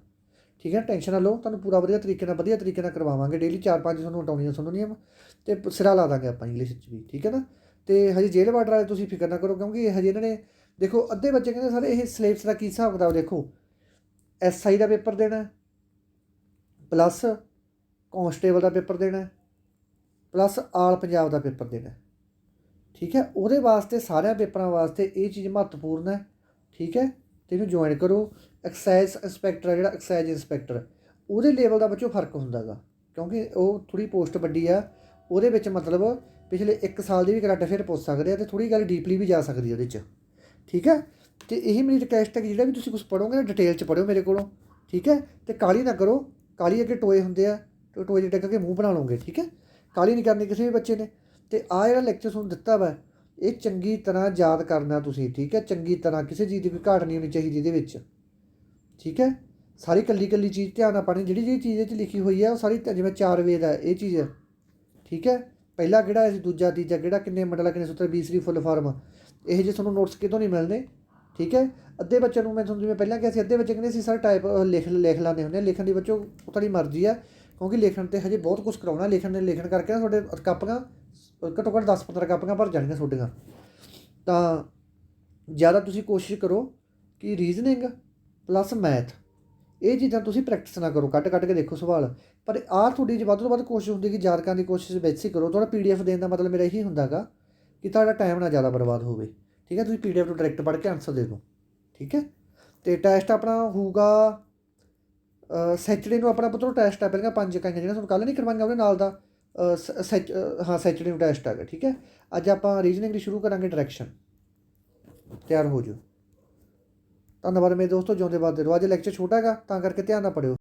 ਠੀਕ ਹੈ। ਟੈਨਸ਼ਨ ਨਾ ਲਓ, ਤੁਹਾਨੂੰ ਪੂਰਾ ਵਧੀਆ ਤਰੀਕੇ ਨਾਲ ਕਰਵਾਵਾਂਗੇ। ਡੇਲੀ 4-5 ਤੁਹਾਨੂੰ ਐਂਟੋਨੀਅਮ ਸਿਨੋਨੀਅਮ ਅਤੇ ਸਿਰਾ ਲਾ ਦਾਂਗੇ ਆਪਾਂ ਇੰਗਲਿਸ਼ 'ਚ ਵੀ, ਠੀਕ ਹੈ ਨਾ। ਅਤੇ ਹਜੇ ਜੇਲ੍ਹ ਬਾਰਡਰ ਵਾਲੇ ਤੁਸੀਂ ਫਿਕਰ ਨਾ ਕਰੋ, ਕਿਉਂਕਿ ਹਜੇ ਇਹਨਾਂ ਨੇ ਦੇਖੋ ਅੱਧੇ ਬੱਚੇ ਕਹਿੰਦੇ ਸਰ ਇਹ ਸਿਲੇਬਸ ਦਾ ਕੀ ਹਿਸਾਬ ਕਿਤਾਬ। ਦੇਖੋ SI ਦਾ ਪੇਪਰ ਦੇਣਾ, ਪਲੱਸ ਕਾਂਸਟੇਬਲ ਦਾ ਪੇਪਰ ਦੇਣਾ, ਪਲੱਸ ਆਲ ਪੰਜਾਬ ਦਾ ਪੇਪਰ ਦੇਣਾ, ਠੀਕ ਹੈ। ਉਹਦੇ ਵਾਸਤੇ ਸਾਰਿਆਂ ਪੇਪਰਾਂ ਵਾਸਤੇ ਇਹ ਚੀਜ਼ ਮਹੱਤਵਪੂਰਨ ਹੈ, ਠੀਕ ਹੈ। ਅਤੇ ਇਹਨੂੰ ਜੁਆਇਨ ਕਰੋ। ਐਕਸਾਈਜ਼ ਇੰਸਪੈਕਟਰ ਹੈ ਜਿਹੜਾ ਐਕਸਾਈਜ਼ ਇੰਸਪੈਕਟਰ, ਉਹਦੇ ਲੈਵਲ ਦਾ ਬੱਚੋ ਫਰਕ ਹੁੰਦਾ ਗਾ, ਕਿਉਂਕਿ ਉਹ ਥੋੜ੍ਹੀ ਪੋਸਟ ਵੱਡੀ ਆ। ਉਹਦੇ ਵਿੱਚ ਮਤਲਬ ਪਿਛਲੇ 1 ਸਾਲ ਦੀ ਵੀ ਕਰੰਟ ਅਫੇਅਰ ਪੁੱਛ ਸਕਦੇ ਆ ਅਤੇ ਥੋੜ੍ਹੀ ਗੱਲ ਡੀਪਲੀ ਵੀ ਜਾ ਸਕਦੀ ਉਹਦੇ 'ਚ, ਠੀਕ ਹੈ। ਅਤੇ ਇਹੀ ਮੇਰੀ ਰਿਕੁਐਸਟ ਹੈ ਕਿ ਜਿਹੜਾ ਵੀ ਤੁਸੀਂ ਕੁਛ ਪੜ੍ਹੋਗੇ ਨਾ ਡਿਟੇਲ 'ਚ ਪੜ੍ਹਿਓ ਮੇਰੇ ਕੋਲੋਂ, ਠੀਕ ਹੈ। ਅਤੇ ਕਾਹਲੀ ਨਾ ਕਰੋ। ਕਾਹਲੀ ਅੱਗੇ ਟੋਏ ਹੁੰਦੇ ਆ, ਟੋਏ 'ਚ ਡਿੱਗ ਕੇ ਮੂੰਹ ਬਣਾ ਲਓਗੇ, ਠੀਕ ਹੈ। ਕਾਹਲੀ ਨਹੀਂ ਕਰਨੀ ਕਿਸੇ ਵੀ ਬੱਚੇ ਨੇ। ਅਤੇ ਆਹ ਜਿਹੜਾ ਲੈਕਚਰ ਤੁਹਾਨੂੰ ਦਿੱਤਾ ਵਾ ਇਹ ਚੰਗੀ ਤਰ੍ਹਾਂ ਯਾਦ ਕਰਨਾ ਤੁਸੀਂ, ਠੀਕ ਹੈ। ਚੰਗੀ ਤਰ੍ਹਾਂ ਕਿਸੇ ਚੀਜ਼ ਦੀ ਕੋਈ ਘਾਟ ਨਹੀਂ ਹੋਣੀ ਚਾਹੀਦੀ ਇਹਦੇ ਵਿੱਚ, ਠੀਕ ਹੈ। ਸਾਰੀ ਇਕੱਲੀ ਚੀਜ਼ ਧਿਆਨ ਨਾਲ ਪੜ੍ਹਨੀ। ਜਿਹੜੀ ਚੀਜ਼ ਇਹ 'ਚ ਲਿਖੀ ਹੋਈ ਹੈ ਉਹ ਸਾਰੀ, ਜਿਵੇਂ 4 ਵੇਦ ਹੈ ਇਹ ਚੀਜ਼, ਠੀਕ ਹੈ। ਪਹਿਲਾ ਕਿਹੜਾ ਸੀ, ਦੂਜਾ, ਤੀਜਾ ਕਿਹੜਾ, ਕਿੰਨੇ ਮੰਡਲਾ, ਕਿੰਨੇ ਸੂਤਰ, ਬੀਸਰੀ ਫੁੱਲ ਫਾਰਮ, ਇਹ ਜਿਹੇ ਤੁਹਾਨੂੰ ਨੋਟਸ ਕਿਤੋਂ ਨਹੀਂ ਮਿਲਣੇ, ਠੀਕ ਹੈ। ਅੱਧੇ ਬੱਚਿਆਂ ਨੂੰ ਮੈਂ ਤੁਹਾਨੂੰ ਜਿਵੇਂ ਪਹਿਲਾਂ ਕਿਹਾ ਸੀ, ਅੱਧੇ ਬੱਚੇ ਕਹਿੰਦੇ ਸੀ ਸਰ ਟਾਈਪ ਲਿਖ ਲੈਂਦੇ ਹੁੰਦੇ ਆ। ਲਿਖਣ ਦੀ ਬੱਚੋ ਉਹ ਤੁਹਾਡੀ ਮਰਜ਼ੀ ਆ, ਕਿਉਂਕਿ ਲਿਖਣ 'ਤੇ ਹਜੇ ਬਹੁਤ ਕੁਛ ਕਰਾਉਣਾ। ਲਿਖਣ ਕਰਕੇ ਨਾ ਤੁਹਾਡੇ ਕਾਪੀਆਂ ਘੱਟੋ ਘੱਟ 10-15 ਕਾਪੀਆਂ ਭਰ ਜਾਣਗੀਆਂ ਤੁਹਾਡੀਆਂ। ਤਾਂ ਜ਼ਿਆਦਾ ਤੁਸੀਂ ਕੋਸ਼ਿਸ਼ ਕਰੋ ਕਿ ਰੀਜ਼ਨਿੰਗ ਪਲੱਸ ਮੈਥ ਇਹ ਚੀਜ਼ਾਂ ਤੁਸੀਂ ਪ੍ਰੈਕਟਿਸ ਨਾ ਕਰੋ, ਕੱਢ ਕੇ ਦੇਖੋ ਸਵਾਲ। ਪਰ ਆਹ ਤੁਹਾਡੀ ਜੇ ਵੱਧ ਤੋਂ ਵੱਧ ਕੋਸ਼ਿਸ਼ ਹੁੰਦੀ ਕਿ ਯਾਦ ਕਰਨ ਦੀ ਕੋਸ਼ਿਸ਼ ਬੇਸਿਕ ਕਰੋ। ਤੁਹਾਡਾ PDF ਦੇਣ ਦਾ ਮਤਲਬ ਮੇਰਾ ਇਹੀ ਹੁੰਦਾ ਗਾ ਕਿ ਤੁਹਾਡਾ ਟਾਈਮ ਨਾ ਜ਼ਿਆਦਾ ਬਰਬਾਦ ਹੋਵੇ, ਠੀਕ ਹੈ। ਤੁਸੀਂ PDF ਤੋਂ ਡਾਇਰੈਕਟ ਪੜ੍ਹ ਕੇ ਆਨਸਰ ਦੇ ਦਿਓ, ਠੀਕ ਹੈ। ਅਤੇ ਟੈਸਟ ਆਪਣਾ ਹੋਊਗਾ ਸੈਚਰਡੇ ਨੂੰ। ਆਪਣਾ ਪੁੱਤਰੋ ਟੈਸਟ ਆ ਪਹਿਲਾਂ 5 ਇਕਾਈਆਂ ਜਿਹੜੀਆਂ ਤੁਹਾਨੂੰ ਕੱਲ੍ਹ ਨਹੀਂ ਕਰਵਾਈਆਂ ਉਹਦੇ ਨਾਲ ਦਾ ਸੈਚਰਡੇ ਨੂੰ ਟੈਸਟ ਹੈਗਾ, ਠੀਕ ਹੈ। ਅੱਜ ਆਪਾਂ ਰੀਜਨਿੰਗ ਦੀ ਸ਼ੁਰੂ ਕਰਾਂਗੇ, ਡਾਇਰੈਕਸ਼ਨ। ਤਿਆਰ ਹੋ ਜਾਓ। ਧੰਨਵਾਦ ਮੇਰੇ ਦੋਸਤੋ, ਜਿਉਂਦੇ ਵੱਧਦੇ ਰਹੋ। ਅੱਜ ਲੈਕਚਰ ਛੋਟਾ ਹੈਗਾ ਤਾਂ ਕਰਕੇ ਧਿਆਨ ਨਾਲ ਪੜ੍ਹਿਓ।